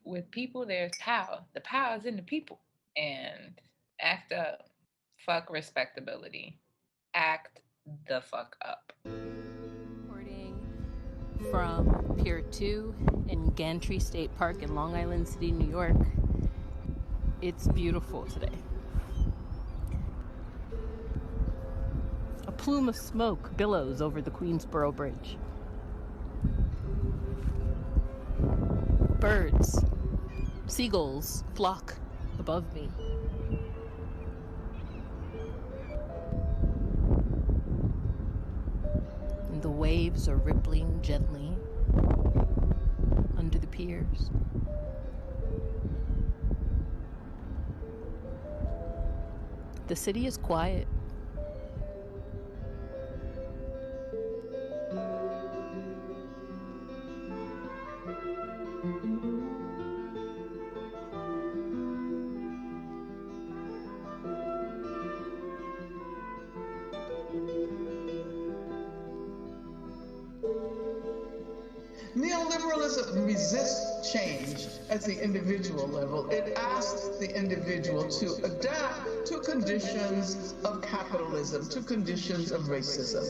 With people, there's power. The power is in the people. And act up. Fuck respectability. Act the fuck up. Recording from Pier 2 in Gantry State Park in Long Island City, New York. It's beautiful today. A plume of smoke billows over the Queensboro Bridge. Birds, seagulls flock above me. And the waves are rippling gently under the piers. The city is quiet. Neoliberalism resists change at the individual level. It asks the individual to adapt to conditions of capitalism, to conditions of racism.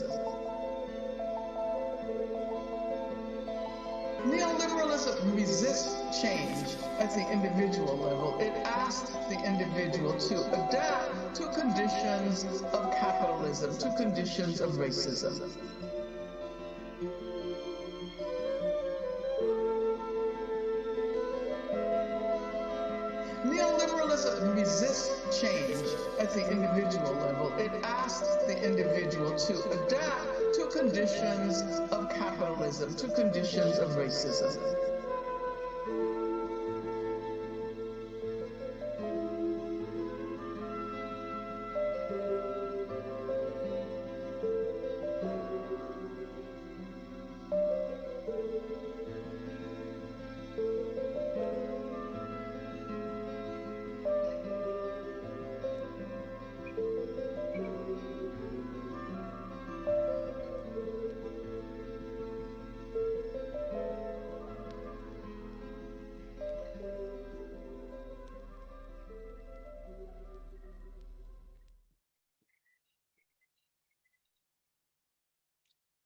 Neoliberalism resists change at at the individual level. It asked the individual to adapt to conditions of capitalism, to conditions of racism. Neoliberalism resists change at the individual level. It asks the individual to adapt to conditions of capitalism, to conditions of racism.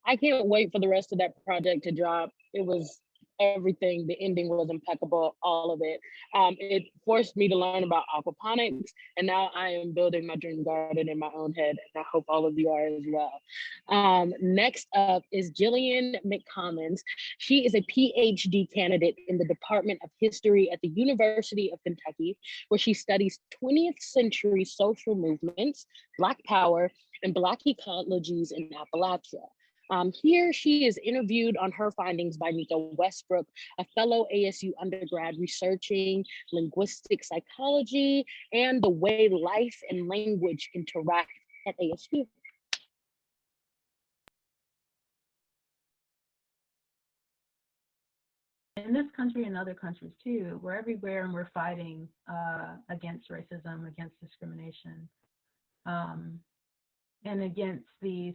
I can't wait for the rest of that project to drop. It was everything. The ending was impeccable, all of it. It forced me to learn about aquaponics, and now I am building my dream garden in my own head, and I hope all of you are as well. Next up is Jillean McCommons. She is a PhD candidate in the Department of History at the University of Kentucky, where she studies 20th century social movements, Black power, and Black ecologies in Appalachia. Here she is interviewed on her findings by Nico Westbrook, a fellow ASU undergrad researching linguistic psychology and the way life and language interact at ASU. In this country and other countries too, we're everywhere and we're fighting against racism, against discrimination, and against these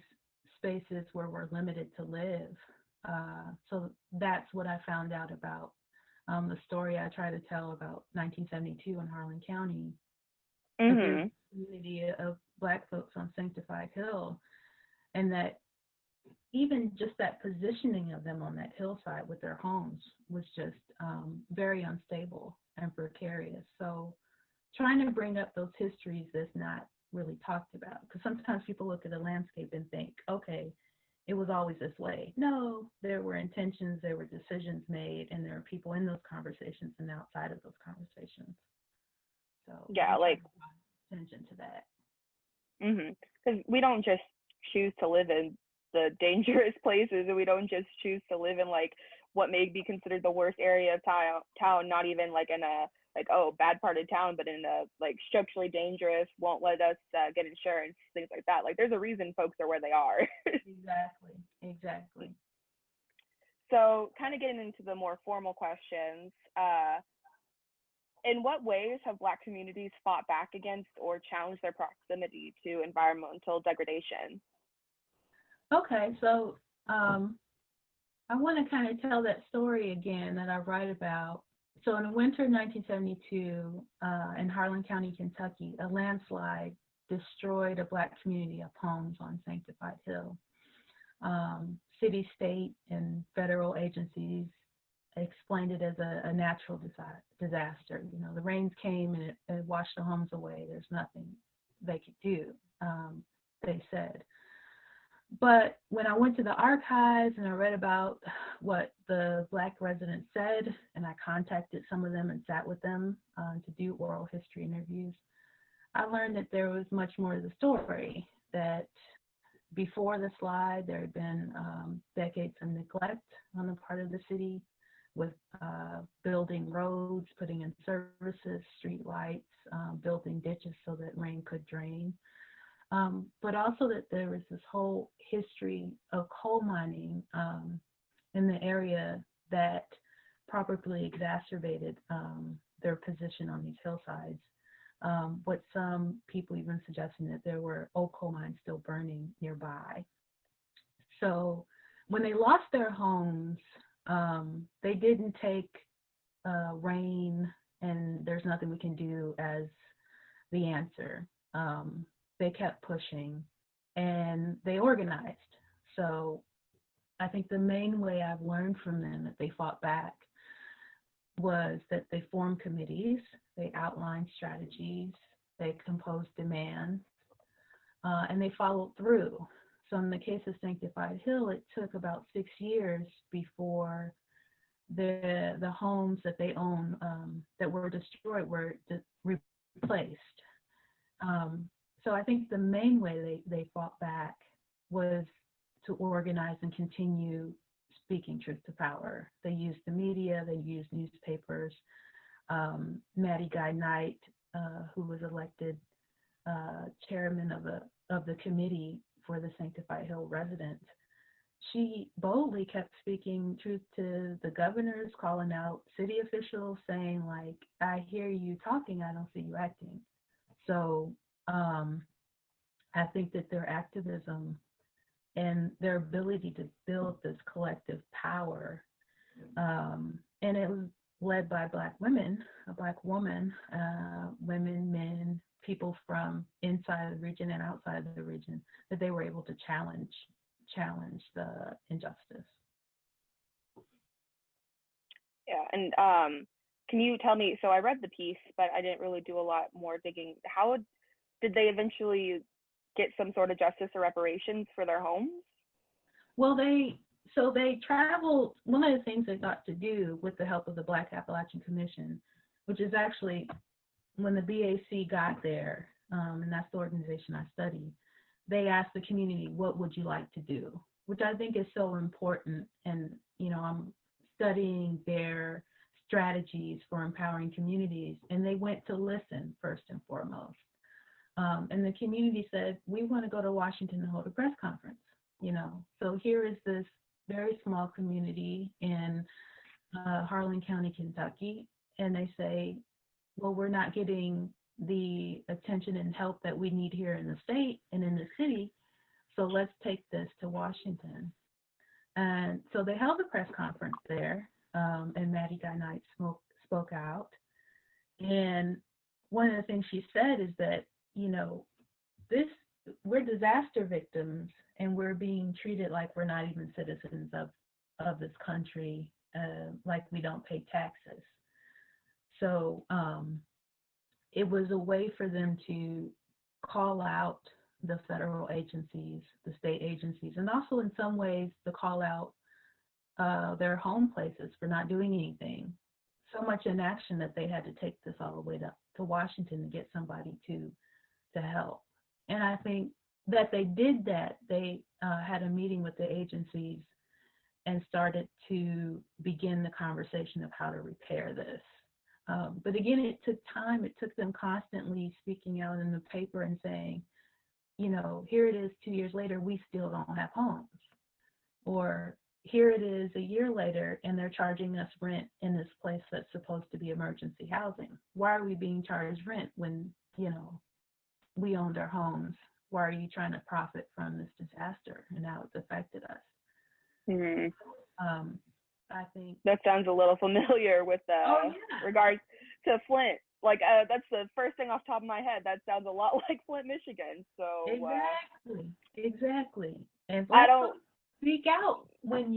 spaces where we're limited to live. So that's what I found out about the story I try to tell about 1972 in Harlan County. There's a community of Black folks on Sanctified Hill, and that even just that positioning of them on that hillside with their homes was just very unstable and precarious. So trying to bring up those histories that's not really talked about, because sometimes people look at the landscape and think, okay, it was always this way. No, there were intentions, there were decisions made, and there are people in those conversations and outside of those conversations. So yeah, like attention to that. Because we don't just choose to live in the dangerous places, and we don't just choose to live in like what may be considered the worst area of town, not even like in a like, oh, bad part of town, but in a like structurally dangerous, won't let us get insurance, things like that. Like there's a reason folks are where they are. Exactly. So kind of getting into the more formal questions, in what ways have Black communities fought back against or challenged their proximity to environmental degradation? Okay, so I want to kind of tell that story again that I write about. So in the winter of 1972, in Harlan County, Kentucky, a landslide destroyed a Black community of homes on Sanctified Hill. City, state, and federal agencies explained it as a natural disaster. You know, the rains came and it washed the homes away. There's nothing they could do, they said. But when I went to the archives and I read about what the Black residents said, and I contacted some of them and sat with them to do oral history interviews, I learned that there was much more to the story, that before the slide, there had been decades of neglect on the part of the city with building roads, putting in services, street lights, building ditches so that rain could drain. But also that there was this whole history of coal mining in the area that probably exacerbated their position on these hillsides. With some people even suggesting that there were old coal mines still burning nearby. So when they lost their homes, they didn't take rain and there's nothing we can do as the answer. They kept pushing and they organized. So I think the main way I've learned from them that they fought back was that they formed committees, they outlined strategies, they composed demands, and they followed through. So in the case of Sanctified Hill, it took about 6 years before the homes that they own that were destroyed were replaced. So I think the main way they fought back was to organize and continue speaking truth to power. They used the media, they used newspapers. Maddie Guy Knight, who was elected chairman of the committee for the Sanctified Hill residents, she boldly kept speaking truth to the governors, calling out city officials, saying like, I hear you talking, I don't see you acting. So I think that their activism and their ability to build this collective power, and it was led by Black women, a Black woman, women, men, people from inside the region and outside the region, that they were able to challenge the injustice. Yeah, and can you tell me, so I read the piece, but I didn't really do a lot more digging. How did they eventually get some sort of justice or reparations for their homes? Well, they traveled. One of the things they got to do with the help of the Black Appalachian Commission, which is actually when the BAC got there, and that's the organization I study, they asked the community, what would you like to do? Which I think is so important. And, I'm studying their strategies for empowering communities, and they went to listen first and foremost. And the community said, we want to go to Washington and hold a press conference, So here is this very small community in Harlan County, Kentucky, and they say, well, we're not getting the attention and help that we need here in the state and in the city, so let's take this to Washington. And so they held a press conference there, and Maddie Guy Knight spoke out. And one of the things she said is that, we're disaster victims, and we're being treated like we're not even citizens of this country, like we don't pay taxes. So it was a way for them to call out the federal agencies, the state agencies, and also in some ways to call out their home places for not doing anything. So much inaction that they had to take this all the way to Washington to get somebody to help. And I think that they did that. They had a meeting with the agencies and started to begin the conversation of how to repair this. But again, it took time. It took them constantly speaking out in the paper and saying, here it is 2 years later, we still don't have homes. Or here it is a year later, and they're charging us rent in this place that's supposed to be emergency housing. Why are we being charged rent when, we owned our homes? Why are you trying to profit from this disaster and how it's affected us? Mm-hmm. I think that sounds a little familiar with regards to Flint. Like that's the first thing off the top of my head. That sounds a lot like Flint, Michigan. So exactly. And I don't speak out when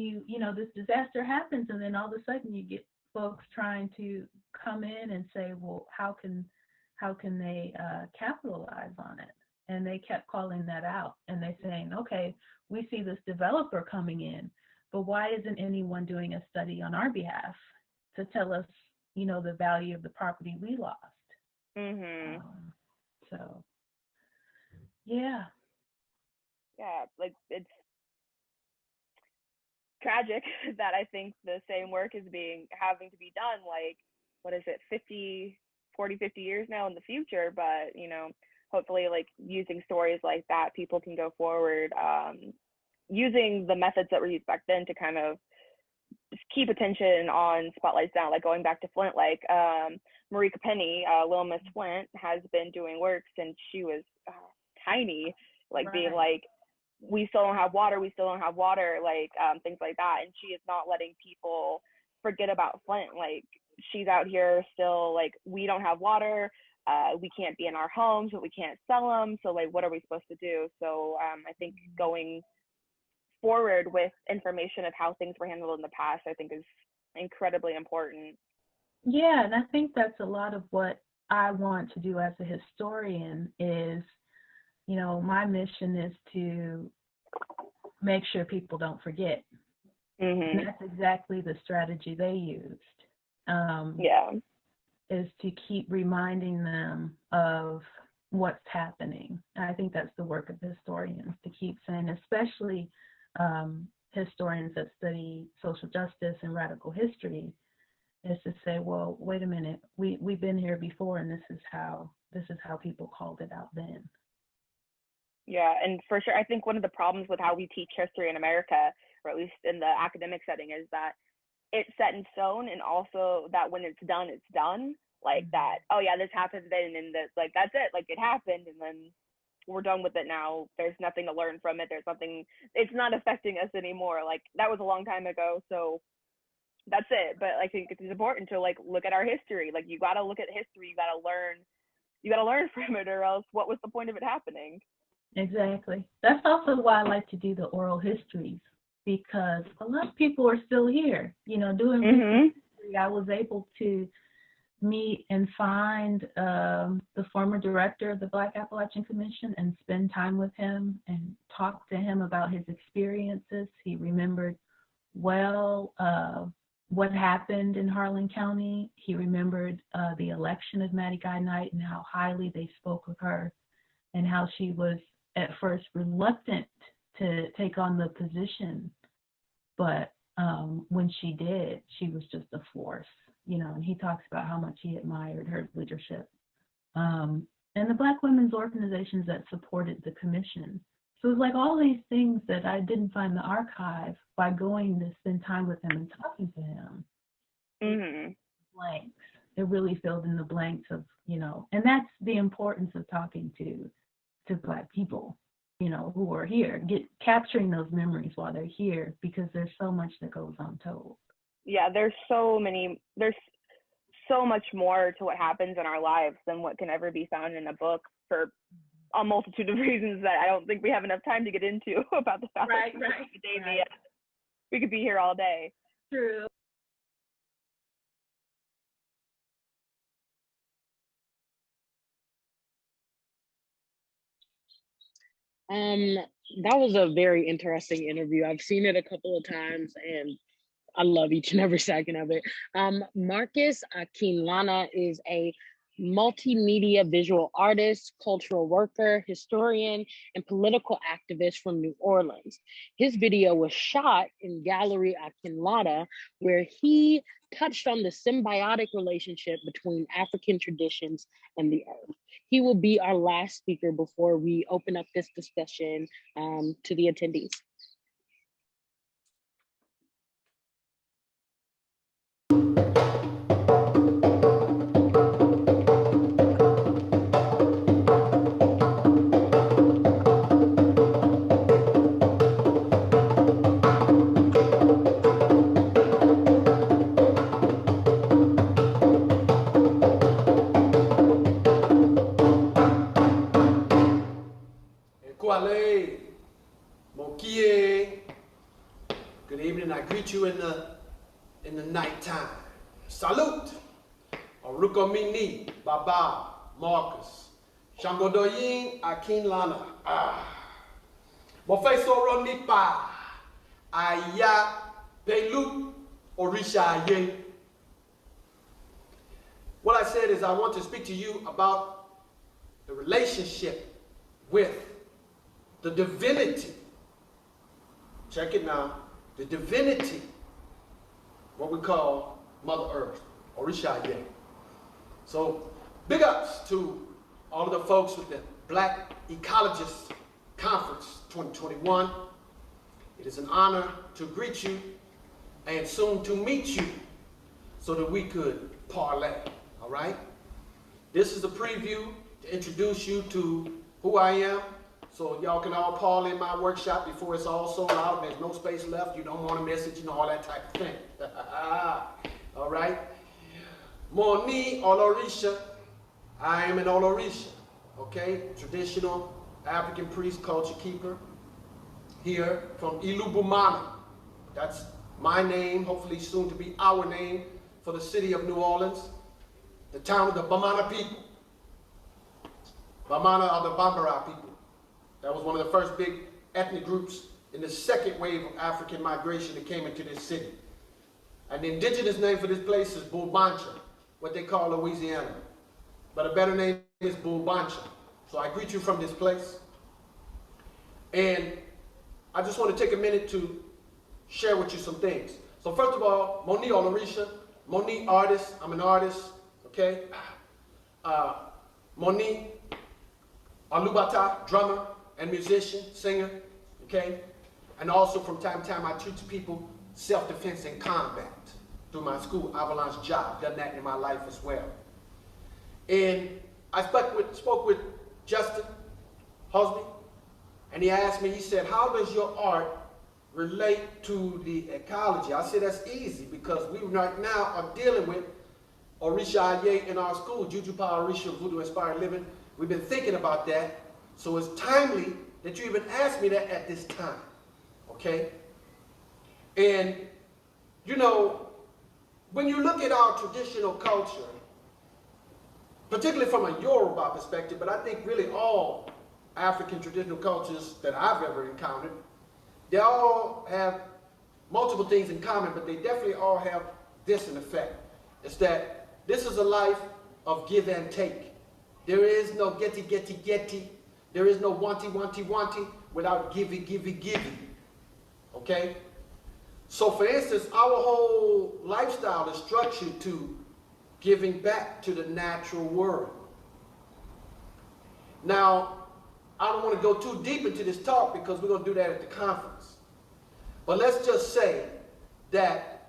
this disaster happens, and then all of a sudden you get folks trying to come in and say, well, how can they capitalize on it? And they kept calling that out, and they're saying, okay, we see this developer coming in, but why isn't anyone doing a study on our behalf to tell us, the value of the property we lost? Mm-hmm. So, yeah, like it's tragic that I think the same work is having to be done. Like, what is it, 50 years now in the future? But hopefully, like using stories like that, people can go forward, using the methods that were used back then to kind of just keep attention on spotlights down, like going back to Flint, like Marika Penny, Little Miss Flint, has been doing work since she was tiny, like right. Being like, we still don't have water, like things like that. And she is not letting people forget about Flint. Like, she's out here still, like, we don't have water, we can't be in our homes, but we can't sell them. So like, what are we supposed to do? So I think going forward with information of how things were handled in the past, I think is incredibly important. Yeah, and I think that's a lot of what I want to do as a historian is, you know, my mission is to make sure people don't forget. And that's exactly the strategy they used. Is to keep reminding them of what's happening. And I think that's the work of historians, to keep saying, especially historians that study social justice and radical history, is to say, well, wait a minute, we've been here before, and this is how people called it out then. Yeah, and for sure, I think one of the problems with how we teach history in America, or at least in the academic setting, is that it's set in stone, and also that when it's done, it's done. Like that, oh yeah, this happened then, and this, like, that's it, like it happened, and then we're done with it now. There's nothing to learn from it. There's nothing, it's not affecting us anymore. Like, that was a long time ago, so that's it. But I think it's important to, like, look at our history. Like, you gotta look at history, you gotta learn from it, or else what was the point of it happening? Exactly. That's also why I like to do the oral histories, because a lot of people are still here. You know, doing history, I was able to meet and find the former director of the Black Appalachian Commission and spend time with him and talk to him about his experiences. He remembered well what happened in Harlan County. He remembered the election of Mattie Guy Knight and how highly they spoke of her, and how she was at first reluctant to take on the position, but when she did, she was just a force. You know, and he talks about how much he admired her leadership. And the Black women's organizations that supported the commission. So it was like all these things that I didn't find in the archive by going to spend time with him and talking to him. Blanks. It really filled in the blanks of, you know, and that's the importance of talking to Black people, you know, who are here, capturing those memories while they're here, because there's so much that goes untold. Yeah, there's so much more to what happens in our lives than what can ever be found in a book, for a multitude of reasons that I don't think we have enough time to get into about the fact that we could be here all day. True. That was a very interesting interview. I've seen it a couple of times, and I love each and every second of it. Marcus Akinlana is a multimedia visual artist, cultural worker, historian, and political activist from New Orleans. His video was shot in Gallery Akinlana, where he touched on the symbiotic relationship between African traditions and the earth. He will be our last speaker before we open up this discussion to the attendees. Good evening. I greet you in the nighttime. Salute. Oruko Mini, Baba, Marcus. Shangodoyin, Akinlana. Mofeso Nipa, Aya, Pelu, Orisha Ye. What I said is I want to speak to you about the relationship with the divinity. Check it now. The divinity, what we call Mother Earth, Orisha Ye. So big ups to all of the folks with the Black Ecologists Conference 2021. It is an honor to greet you and soon to meet you so that we could parlay, all right? This is a preview to introduce you to who I am, so y'all can all parlay in my workshop before it's all sold out and there's no space left. You don't want to miss it, you know, all that type of thing. All right? Moni Olorisha. I am an Olorisha, okay? Traditional African priest, culture keeper, here from Ilubumana. That's my name, hopefully soon to be our name. for the city of New Orleans, the town of the Bamana people. Bamana are the Bambara people. That was one of the first big ethnic groups in the second wave of African migration that came into this city. And the indigenous name for this place is Bulbancha, what they call Louisiana. But a better name is Bulbancha. So I greet you from this place. And I just want to take a minute to share with you some things. So first of all, Moni Olarisha, Moni artist, I'm an artist, okay? Moni Alubata, drummer and musician, singer, okay? And also from time to time I teach people self-defense and combat through my school, Avalanche Job, done that in my life as well. And I spoke with Justin Hosbey, and he asked me, he said, how does your art relate to the ecology? I said, that's easy, because we right now are dealing with Orisha Aye in our school, Juju Pa Orisha Voodoo Inspired Living. We've been thinking about that, so it's timely that you even asked me that at this time, okay? And, you know, when you look at our traditional culture, particularly from a Yoruba perspective, but I think really all African traditional cultures that I've ever encountered, they all have multiple things in common, but they definitely all have this in effect. It's that this is a life of give and take. There is no getty, getty, getty. There is no wanty, wanty, wanty without givey, givey, givey. Okay? So for instance, our whole lifestyle is structured to giving back to the natural world. Now, I don't want to go too deep into this talk because we're going to do that at the conference. But let's just say that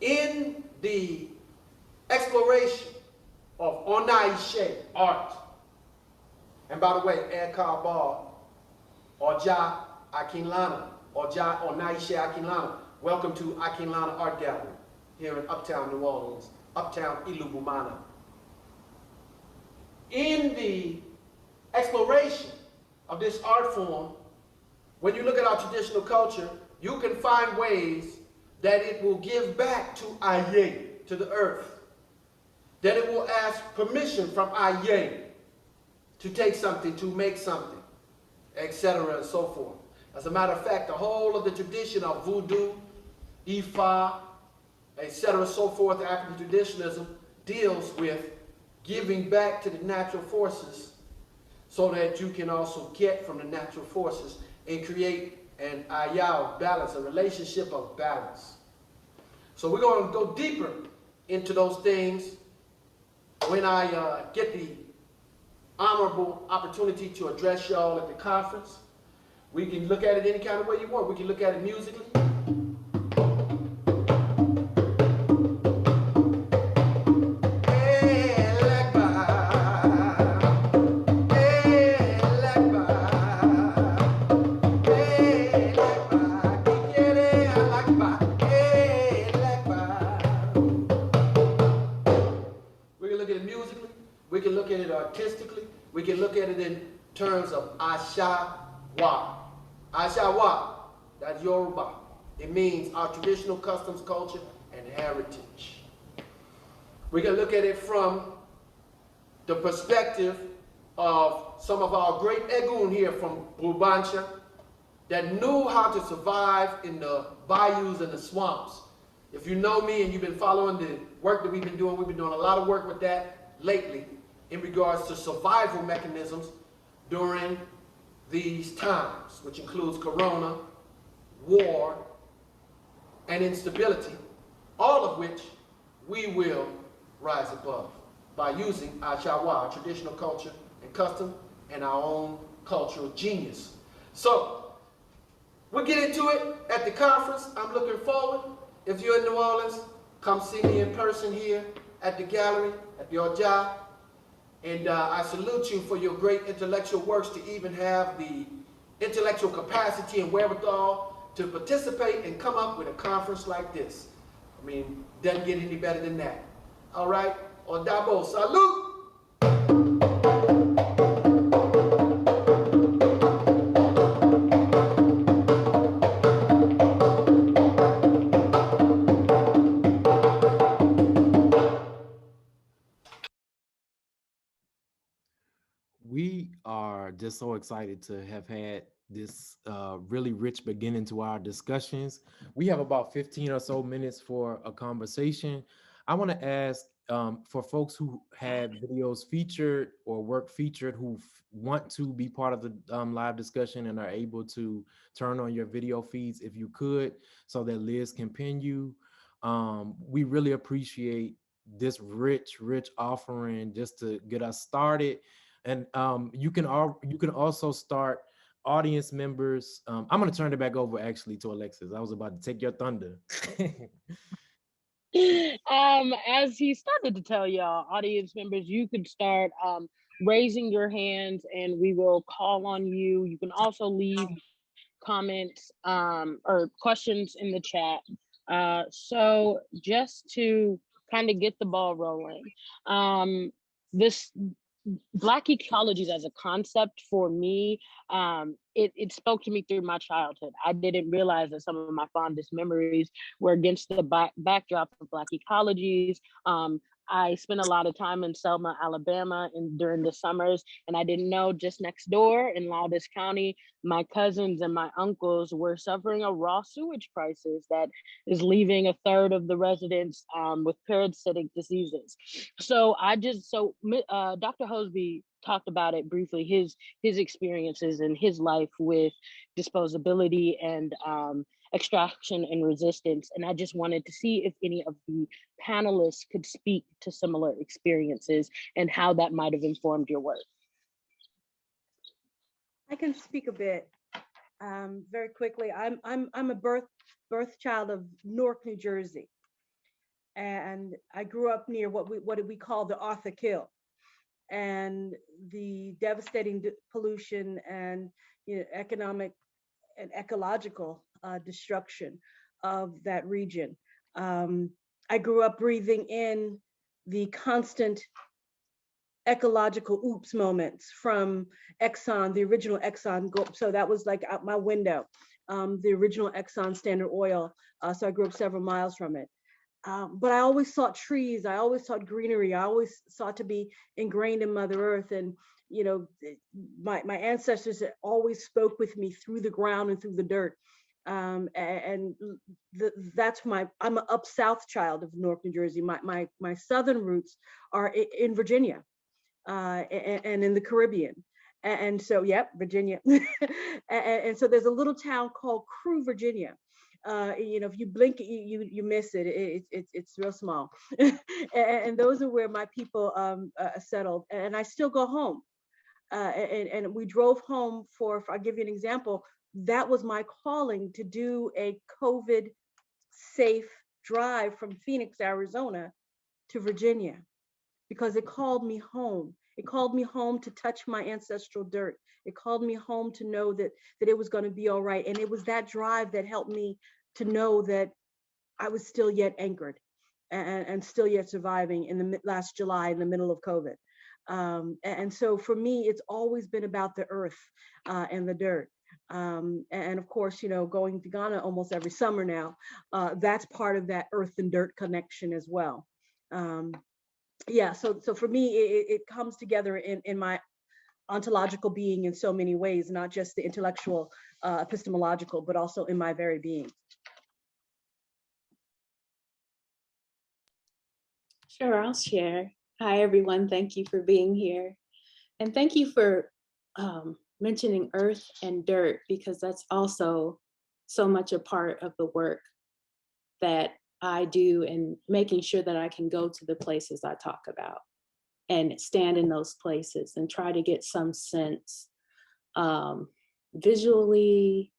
in the exploration of Onaishe art, and by the way, Eka Bar, Oja Akinlana, Oja Onaishe Akinlana, welcome to Akinlana Art Gallery here in Uptown New Orleans, Uptown Ilubumana. In the exploration of this art form, when you look at our traditional culture, you can find ways that it will give back to Aye, to the earth. That it will ask permission from Aye to take something, to make something, etc. and so forth. As a matter of fact, the whole of the tradition of voodoo, Ifa, etc. so forth, African traditionalism deals with giving back to the natural forces so that you can also get from the natural forces and create an ayah of balance, a relationship of balance. So we're going to go deeper into those things when I get the honorable opportunity to address y'all at the conference. We can look at it any kind of way you want. We can look at it musically. We can look at it artistically. We can look at it in terms of Ashawa. Ashawa, that's Yoruba. It means our traditional customs, culture, and heritage. We can look at it from the perspective of some of our great Egun here from Bubancha that knew how to survive in the bayous and the swamps. If you know me and you've been following the work that we've been doing a lot of work with that lately in regards to survival mechanisms during these times, which includes corona, war, and instability, all of which we will rise above by using our Shawa, our traditional culture and custom, and our own cultural genius. So, we'll get into it at the conference. I'm looking forward. If you're in New Orleans, come see me in person here at the gallery, at the Oja. And I salute you for your great intellectual works to even have the intellectual capacity and wherewithal to participate and come up with a conference like this. I mean, doesn't get any better than that. All right? Odabo, salute! we are just so excited to have had this really rich beginning to our discussions. We have about 15 or so minutes for a conversation. I want to ask for folks who have videos featured or work featured who want to be part of the live discussion and are able to turn on your video feeds, if you could, so that Liz can pin you. We really appreciate this rich offering just to get us started. And you can also start audience members. I'm going to turn it back over actually to Alexis. I was about to take your thunder. As he started to tell y'all, audience members, you could start raising your hands and we will call on you. You can also leave comments or questions in the chat. So just to kind of get the ball rolling, this Black ecologies as a concept for me, it spoke to me through my childhood. I didn't realize that some of my fondest memories were against the backdrop of Black ecologies. I spent a lot of time in Selma, Alabama, during the summers, and I didn't know just next door in Lowndes County, my cousins and my uncles were suffering a raw sewage crisis that is leaving a third of the residents with parasitic diseases. So Dr. Hosbey talked about it briefly, his experiences and his life with disposability and extraction and resistance. And I just wanted to see if any of the panelists could speak to similar experiences and how that might have informed your work. I can speak a bit very quickly. I'm a birth child of Newark, New Jersey, and I grew up near what we call the Arthur Kill, and the devastating pollution and economic and ecological destruction of that region. I grew up breathing in the constant ecological oops moments from Exxon, the original Exxon. So that was like out my window, the original Exxon Standard Oil. So I grew up several miles from it. But I always sought trees. I always sought greenery. I always sought to be ingrained in Mother Earth. And my ancestors always spoke with me through the ground and through the dirt. I'm an up south child of Newark, New Jersey. My southern roots are in Virginia and in the Caribbean. And so, yep, Virginia. and so there's a little town called Crewe, Virginia. If you blink, you miss it. It's real small. and those are where my people settled. And I still go home. And we drove home I'll give you an example. That was my calling, to do a COVID safe drive from Phoenix, Arizona to Virginia, because it called me home. It called me home to touch my ancestral dirt. It called me home to know that it was going to be all right. And it was that drive that helped me to know that I was still yet anchored and still yet surviving in the last July in the middle of COVID. And so for me, it's always been about the earth and the dirt. And of course, going to Ghana almost every summer now, that's part of that earth and dirt connection as well. So for me, it comes together in my ontological being in so many ways, not just the intellectual, epistemological, but also in my very being. Sure, I'll share. Hi, everyone. Thank you for being here. And thank you for mentioning earth and dirt, because that's also so much a part of the work that I do, in making sure that I can go to the places I talk about and stand in those places and try to get some sense visually,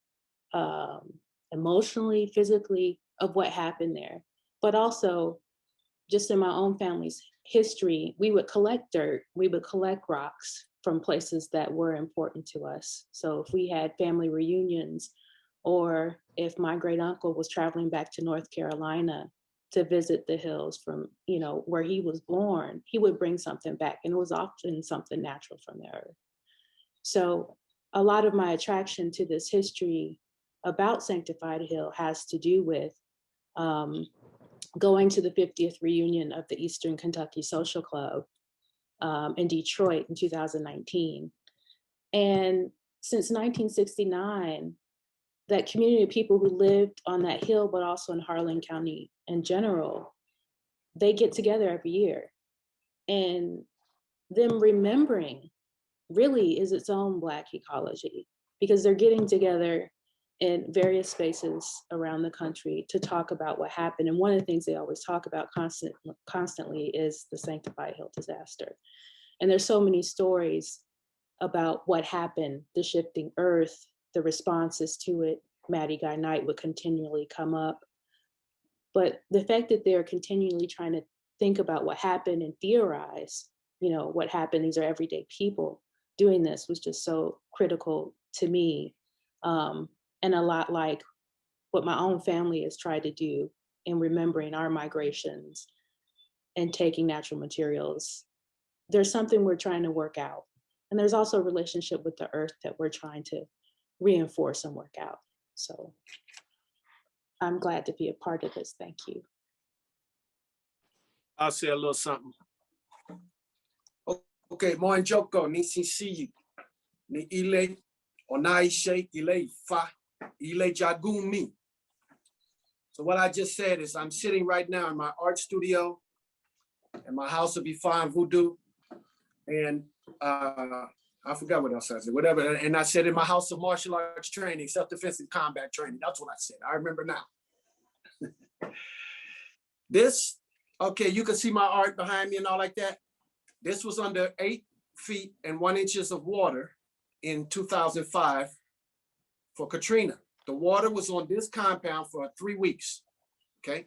emotionally, physically of what happened there. But also just in my own family's history, we would collect dirt, we would collect rocks from places that were important to us. So if we had family reunions, or if my great uncle was traveling back to North Carolina to visit the hills from, where he was born, he would bring something back, and it was often something natural from the earth. So a lot of my attraction to this history about Sanctified Hill has to do with going to the 50th reunion of the Eastern Kentucky Social Club in Detroit in 2019. And since 1969, that community of people who lived on that hill, but also in Harlan County in general, they get together every year. And them remembering really is its own Black ecology, because they're getting together in various spaces around the country to talk about what happened. And one of the things they always talk about constantly is the Sanctified Hill disaster. And there's so many stories about what happened, the shifting earth, the responses to it. Maddie Guy Knight would continually come up. But the fact that they're continually trying to think about what happened and theorize, what happened, these are everyday people doing this, was just so critical to me. And a lot like what my own family has tried to do in remembering our migrations and taking natural materials. There's something we're trying to work out. And there's also a relationship with the earth that we're trying to reinforce and work out. So I'm glad to be a part of this. Thank you. I'll say a little something. Okay, mo njoko ni sisi ni ile onaishe ile fa ile jagumi. So what I just said is I'm sitting right now in my art studio in my house of Ifa and Voodoo, and I forgot what else I said, whatever. And I said in my house of martial arts training, self-defense and combat training. That's what I said. I remember now. This, okay, you can see my art behind me and all like that. This was under 8 feet and 1 inch of water in 2005 for Katrina. The water was on this compound for 3 weeks, okay?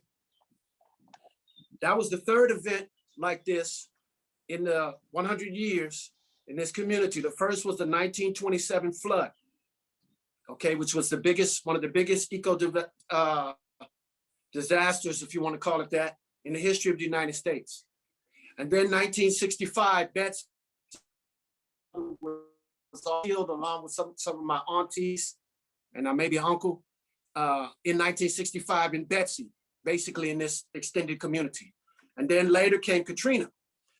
That was the third event like this in the 100 years in this community. The first was the 1927 flood, okay, which was the biggest, one of the biggest disasters, if you want to call it that, in the history of the United States. And then 1965, Betsy was killed along with some of my aunties and maybe uncle in 1965 in Betsy, basically in this extended community. And then later came Katrina.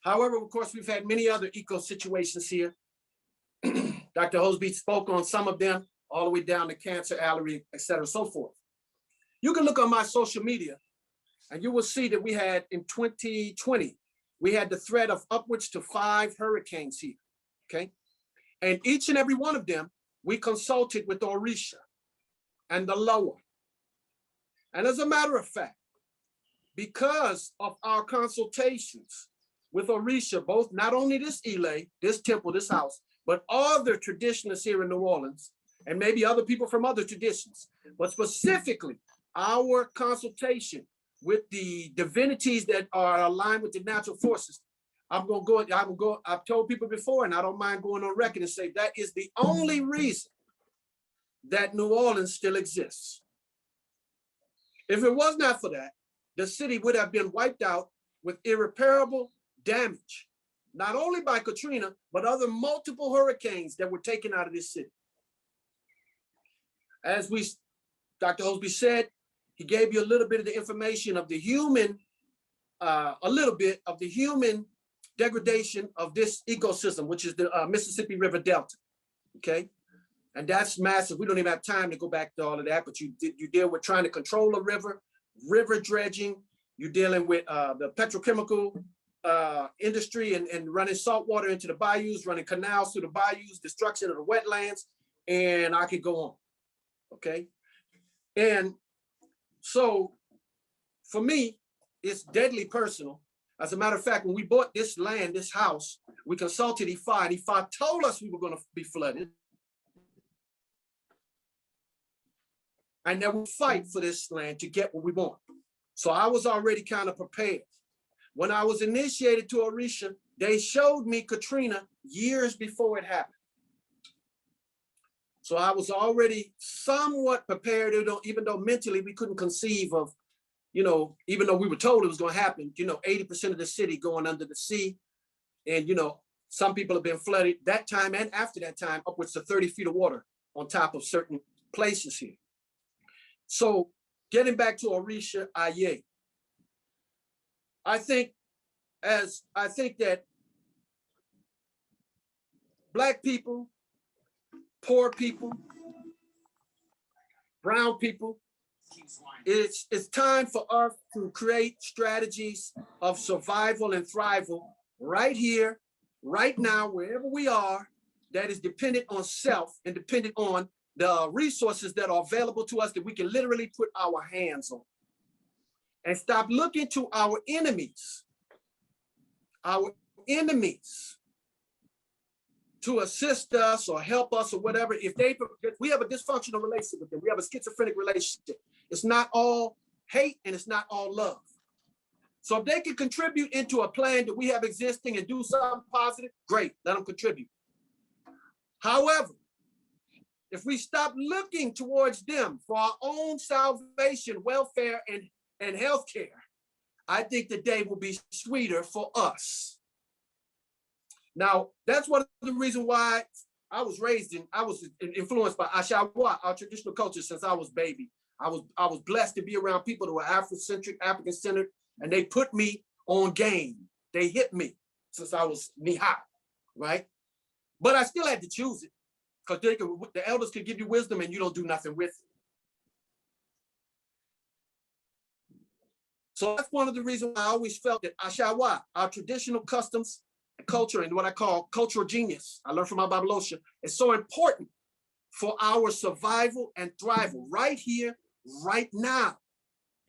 However, of course, we've had many other eco situations here. Dr. Hosbey spoke on some of them, all the way down to cancer, allergy, et cetera, so forth. You can look on my social media and you will see that we had in 2020, we had the threat of upwards to 5 hurricanes here, okay? And each and every one of them, we consulted with Orisha and the lower. And as a matter of fact, because of our consultations with Orisha, both not only this Ile, this temple, this house, but other traditionalists here in New Orleans, and maybe other people from other traditions, but specifically our consultation with the divinities that are aligned with the natural forces. I've told people before, and I don't mind going on record and say that is the only reason that New Orleans still exists. If it was not for that, the city would have been wiped out with irreparable damage, not only by Katrina, but other multiple hurricanes that were taken out of this city. As Dr. Hosbey said, he gave you a little bit of the information of the human, a little bit of the human degradation of this ecosystem, which is the Mississippi River Delta, okay? And that's massive. We don't even have time to go back to all of that, but you deal with trying to control a river dredging, you're dealing with the petrochemical industry and running salt water into the bayous, running canals through the bayous, destruction of the wetlands, and I could go on, okay? And so for me, it's deadly personal. As a matter of fact, when we bought this land, this house, we consulted Ifa, and Ifa told us we were going to be flooded. And that we fight for this land to get what we want. So I was already kind of prepared. When I was initiated to Orisha, they showed me Katrina years before it happened. So I was already somewhat prepared, even though mentally we couldn't conceive of, even though we were told it was going to happen, 80% of the city going under the sea. And, some people have been flooded that time and after that time, upwards to 30 feet of water on top of certain places here. So getting back to Orisha Aye, I think that Black people, poor people, brown people, it's time for us to create strategies of survival and thrival right here, right now, wherever we are, that is dependent on self and dependent on the resources that are available to us that we can literally put our hands on. And stop looking to our enemies to assist us or help us or whatever. If we have a dysfunctional relationship with them, we have a schizophrenic relationship. It's not all hate and it's not all love. So if they can contribute into a plan that we have existing and do something positive, great, let them contribute. However, if we stop looking towards them for our own salvation, welfare, and healthcare, I think the day will be sweeter for us. Now, that's one of the reasons why I was influenced by Ashawa, our traditional culture, since I was baby. I was blessed to be around people that were Afrocentric, African-centered, and they put me on game. They hit me since I was knee-high, right? But I still had to choose it because the elders could give you wisdom and you don't do nothing with it. So that's one of the reasons why I always felt that Ashawa, our traditional customs, culture, and what I call cultural genius, I learned from my Babalosha, is so important for our survival and thrival right here, right now.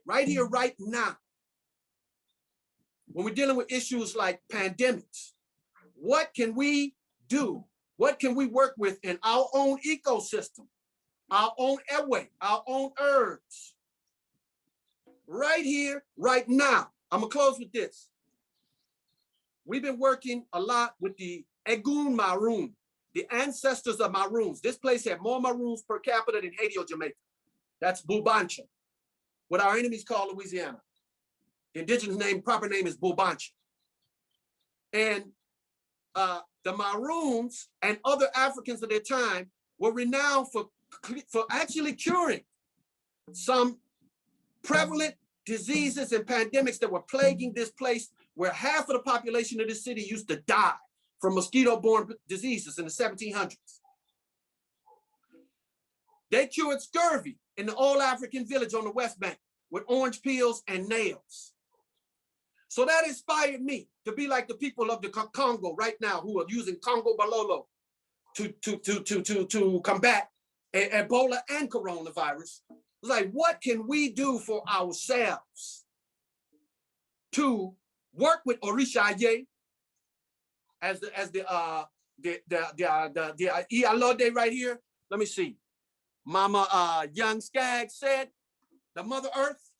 Right here, right now. When we're dealing with issues like pandemics, what can we do? What can we work with in our own ecosystem, our own airway, our own herbs? Right here, right now. I'm gonna close with this. We've been working a lot with the Egun Maroon, the ancestors of Maroons. This place had more Maroons per capita than Haiti or Jamaica. That's Bubancha, what our enemies call Louisiana. The indigenous name, proper name is Bubancha. And the Maroons and other Africans of their time were renowned for actually curing some prevalent diseases and pandemics that were plaguing this place, where half of the population of the city used to die from mosquito-borne diseases in the 1700s. They cured scurvy in the old African village on the West Bank with orange peels and nails. So that inspired me to be like the people of the Congo right now who are using Congo Balolo to combat Ebola and coronavirus. It's like, what can we do for ourselves to work with Orishaye as the Ialode right here? Let me see. Mama Young Scaggs said, the Mother Earth.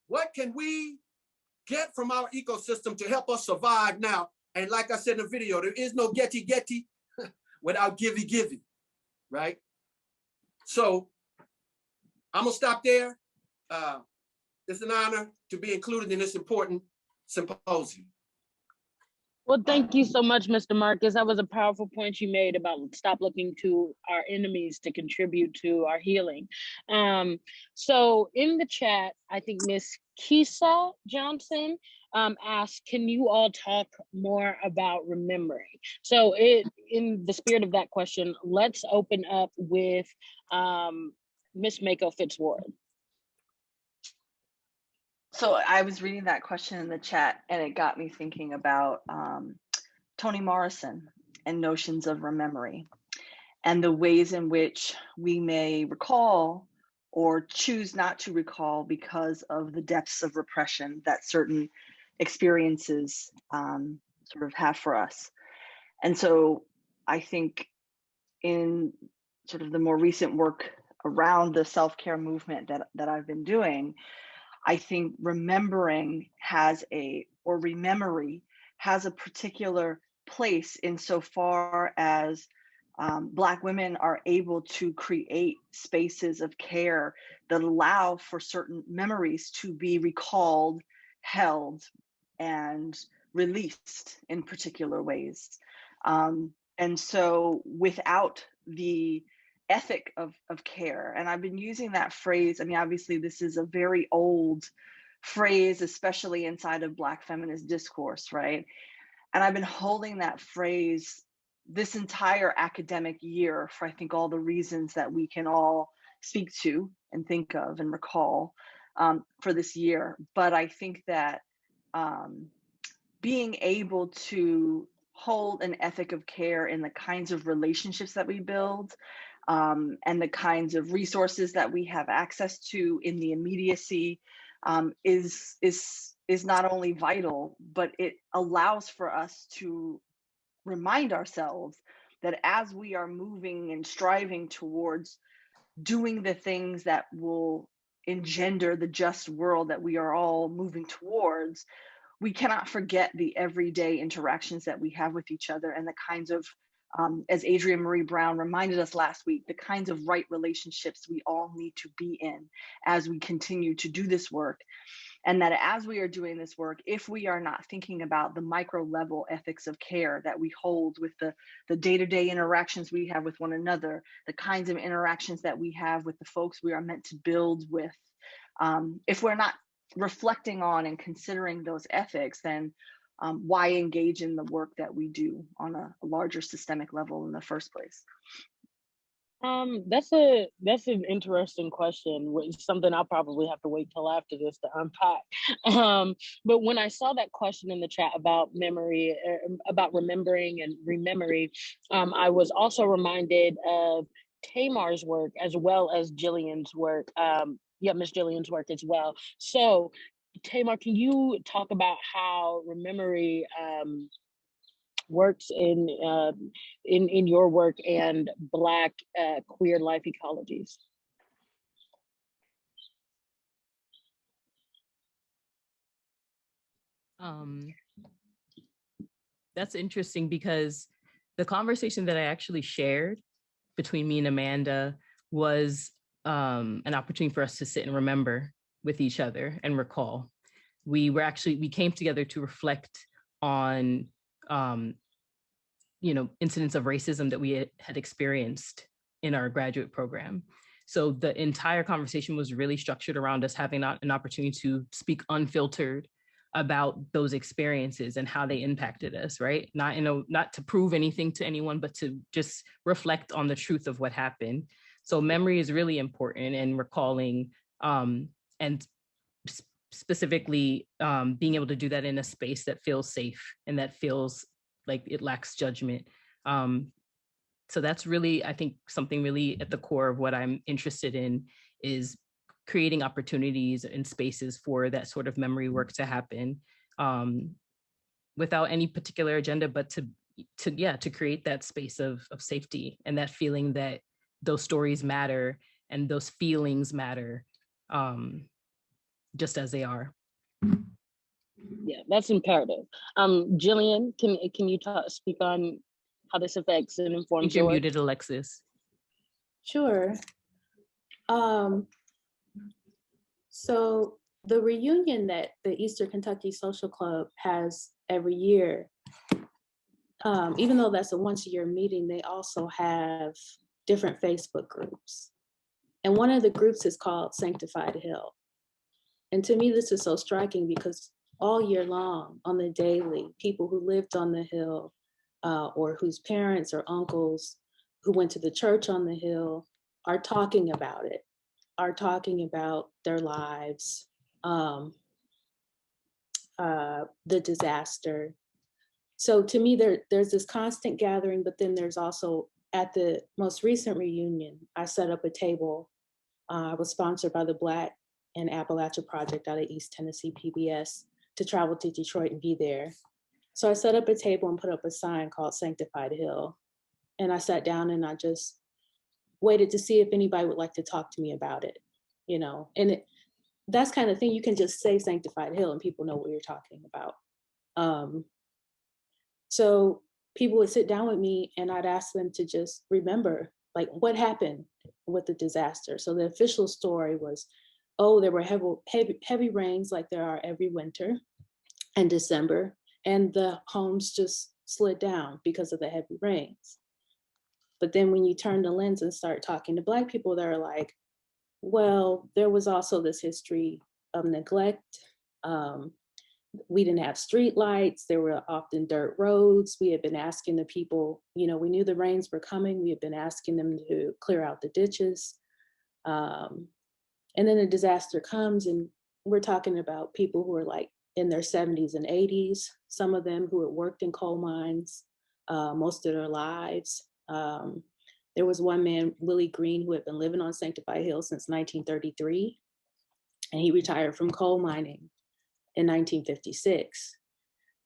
What can we get from our ecosystem to help us survive now? And like I said in the video, there is no getty without givey, right? So I'm gonna stop there. It's an honor to be included in this important symposium. Well, thank you so much, Mr. Marcus. That was a powerful point you made about stop looking to our enemies to contribute to our healing. So in the chat, I think Miss Kisa Johnson asked, can you all talk more about remembering? So in the spirit of that question, let's open up with Miss Mako Fitzward. So I was reading that question in the chat and it got me thinking about Toni Morrison and notions of rememory and the ways in which we may recall or choose not to recall because of the depths of repression that certain experiences sort of have for us. And so I think in sort of the more recent work around the self-care movement that I've been doing, I think rememory has a particular place insofar as Black women are able to create spaces of care that allow for certain memories to be recalled, held, and released in particular ways. And so without the ethic of care, and I've been using that phrase, I mean, obviously this is a very old phrase, especially inside of Black feminist discourse, right? And I've been holding that phrase this entire academic year for, I think, all the reasons that we can all speak to and think of and recall for this year. But I think that being able to hold an ethic of care in the kinds of relationships that we build and the kinds of resources that we have access to in the immediacy is not only vital, but it allows for us to remind ourselves that as we are moving and striving towards doing the things that will engender the just world that we are all moving towards, we cannot forget the everyday interactions that we have with each other and the kinds of, as Adrienne Marie Brown reminded us last week, the kinds of right relationships we all need to be in as we continue to do this work. And that as we are doing this work, if we are not thinking about the micro level ethics of care that we hold with the day-to-day interactions we have with one another, the kinds of interactions that we have with the folks we are meant to build with, if we're not reflecting on and considering those ethics, then why engage in the work that we do on a larger systemic level in the first place? That's an interesting question, which is something I'll probably have to wait till after this to unpack. But when I saw that question in the chat about memory, about remembering and rememory, I was also reminded of Tamar's work as well as Jillean's work. Miss Jillean's work as well. So, Tamar, can you talk about how rememory works in your work and Black queer life ecologies? That's interesting because the conversation that I actually shared between me and Amanda was an opportunity for us to sit and remember with each other and recall. We came together to reflect on incidents of racism that we had experienced in our graduate program. So the entire conversation was really structured around us having an opportunity to speak unfiltered about those experiences and how they impacted us, right? Not to prove anything to anyone, but to just reflect on the truth of what happened. So memory is really important, and recalling and specifically being able to do that in a space that feels safe and that feels like it lacks judgment. So that's really, I think, something really at the core of what I'm interested in, is creating opportunities and spaces for that sort of memory work to happen without any particular agenda, but to create that space of safety and that feeling that those stories matter and those feelings matter, just as they are. Yeah, that's imperative. Jillean, can you speak on how this affects and informs you're muted, Alexis. Sure. So the reunion that the Eastern Kentucky Social Club has every year, even though that's a once-a-year meeting, they also have different Facebook groups. And one of the groups is called Sanctified Hill. And to me, this is so striking because all year long, on the daily, people who lived on the hill or whose parents or uncles who went to the church on the hill are talking about it, are talking about their lives, the disaster. So to me, there's this constant gathering, but then there's also, at the most recent reunion, I set up a table. I was sponsored by the Black and Appalachia Project out of East Tennessee PBS to travel to Detroit and be there. So I set up a table and put up a sign called Sanctified Hill. And I sat down and I just waited to see if anybody would like to talk to me about it, and that's kind of thing, you can just say Sanctified Hill and people know what you're talking about. So people would sit down with me and I'd ask them to just remember, like, what happened with the disaster. So the official story was, there were heavy rains like there are every winter and December, and the homes just slid down because of the heavy rains. But then when you turn the lens and start talking to Black people, they're like, well, there was also this history of neglect. we didn't have street lights. There were often dirt roads. We had been asking the people, you know, we knew the rains were coming. We had been asking them to clear out the ditches. And then a disaster comes, and we're talking about people who are like in their 70s and 80s, some of them who had worked in coal mines most of their lives. There was one man, Willie Green, who had been living on Sanctified Hill since 1933, and he retired from coal mining in 1956.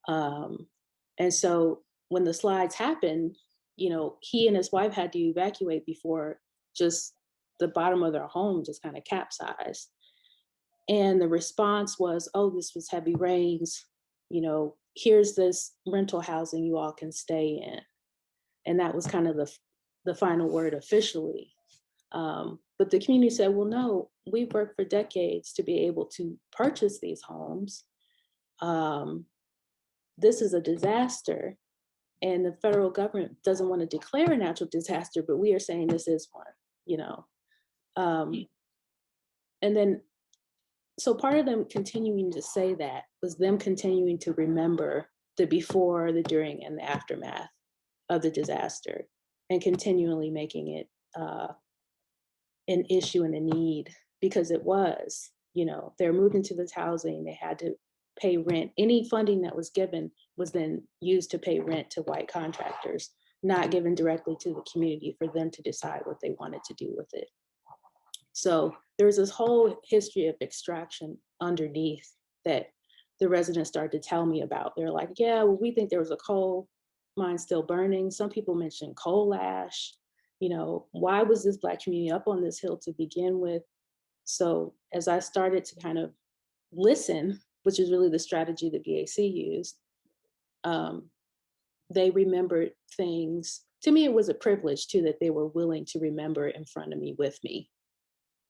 And so when the slides happened, you know, he and his wife had to evacuate before just the bottom of their home just kind of capsized. And the response was, oh, this was heavy rains. You know, here's this rental housing you all can stay in. And that was kind of the final word officially. But the community said, well, no, we've worked for decades to be able to purchase these homes. This is a disaster, and the federal government doesn't want to declare a natural disaster, but we are saying this is one, you know. And then, so part of them continuing to say that was them continuing to remember the before, the during, and the aftermath of the disaster, and continually making it an issue and a need, because it was, you know, they're moved into this housing, they had to pay rent. Any funding that was given was then used to pay rent to white contractors, not given directly to the community for them to decide what they wanted to do with it. So there was this whole history of extraction underneath that the residents started to tell me about. They're like, yeah, well, we think there was a coal mine still burning. Some people mentioned coal ash. You know, why was this Black community up on this hill to begin with? So as I started to kind of listen, which is really the strategy the BAC used, they remembered things. To me, it was a privilege too, that they were willing to remember in front of me with me,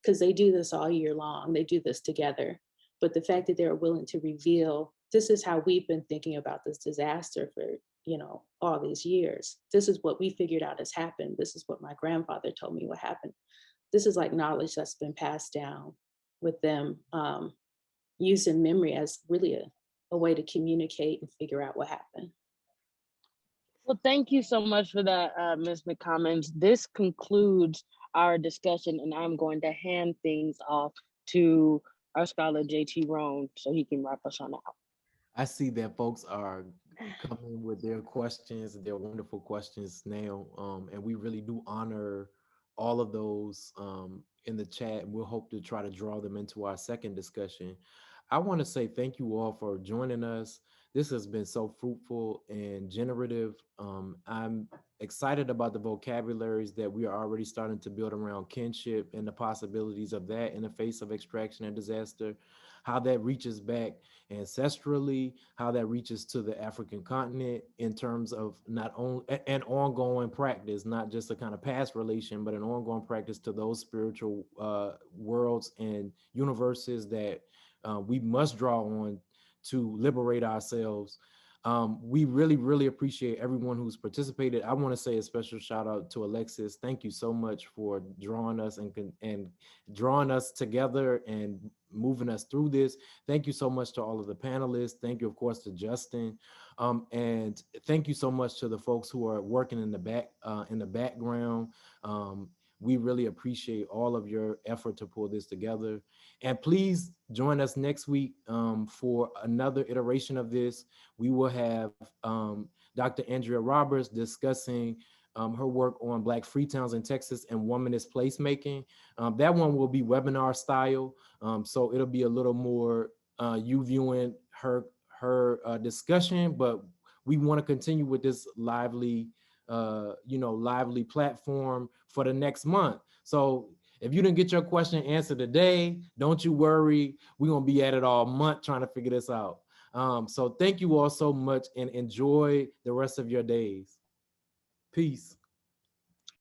because they do this all year long. They do this together. But the fact that they're willing to reveal, this is how we've been thinking about this disaster for, you know, all these years. This is what we figured out has happened. This is what my grandfather told me what happened. This is like knowledge that's been passed down with them, using memory as really a way to communicate and figure out what happened. Well, thank you so much for that, Ms. McCommons. This concludes our discussion, and I'm going to hand things off to our scholar, JT Roan, so he can wrap us on out. I see that folks are coming with their questions, their wonderful questions now, and we really do honor all of those in the chat. We'll hope to try to draw them into our second discussion. I want to say thank you all for joining us. This has been so fruitful and generative. I'm excited about the vocabularies that we are already starting to build around kinship and the possibilities of that in the face of extraction and disaster, how that reaches back ancestrally, how that reaches to the African continent in terms of not only an ongoing practice, not just a kind of past relation, but an ongoing practice to those spiritual worlds and universes that we must draw on to liberate ourselves. We really, really appreciate everyone who's participated. I want to say a special shout out to Alexis. Thank you so much for drawing us and drawing us together and moving us through this. Thank you so much to all of the panelists. Thank you, of course, to Justin. And thank you so much to the folks who are working in the background. We really appreciate all of your effort to pull this together. And please join us next week for another iteration of this. We will have Dr. Andrea Roberts discussing her work on Black free towns in Texas and womanist placemaking. That one will be webinar style. So it'll be a little more you viewing her discussion, but we want to continue with this lively platform for the next month. So if you didn't get your question answered today, don't you worry. We're going to be at it all month trying to figure this out. So thank you all so much and enjoy the rest of your days. Peace.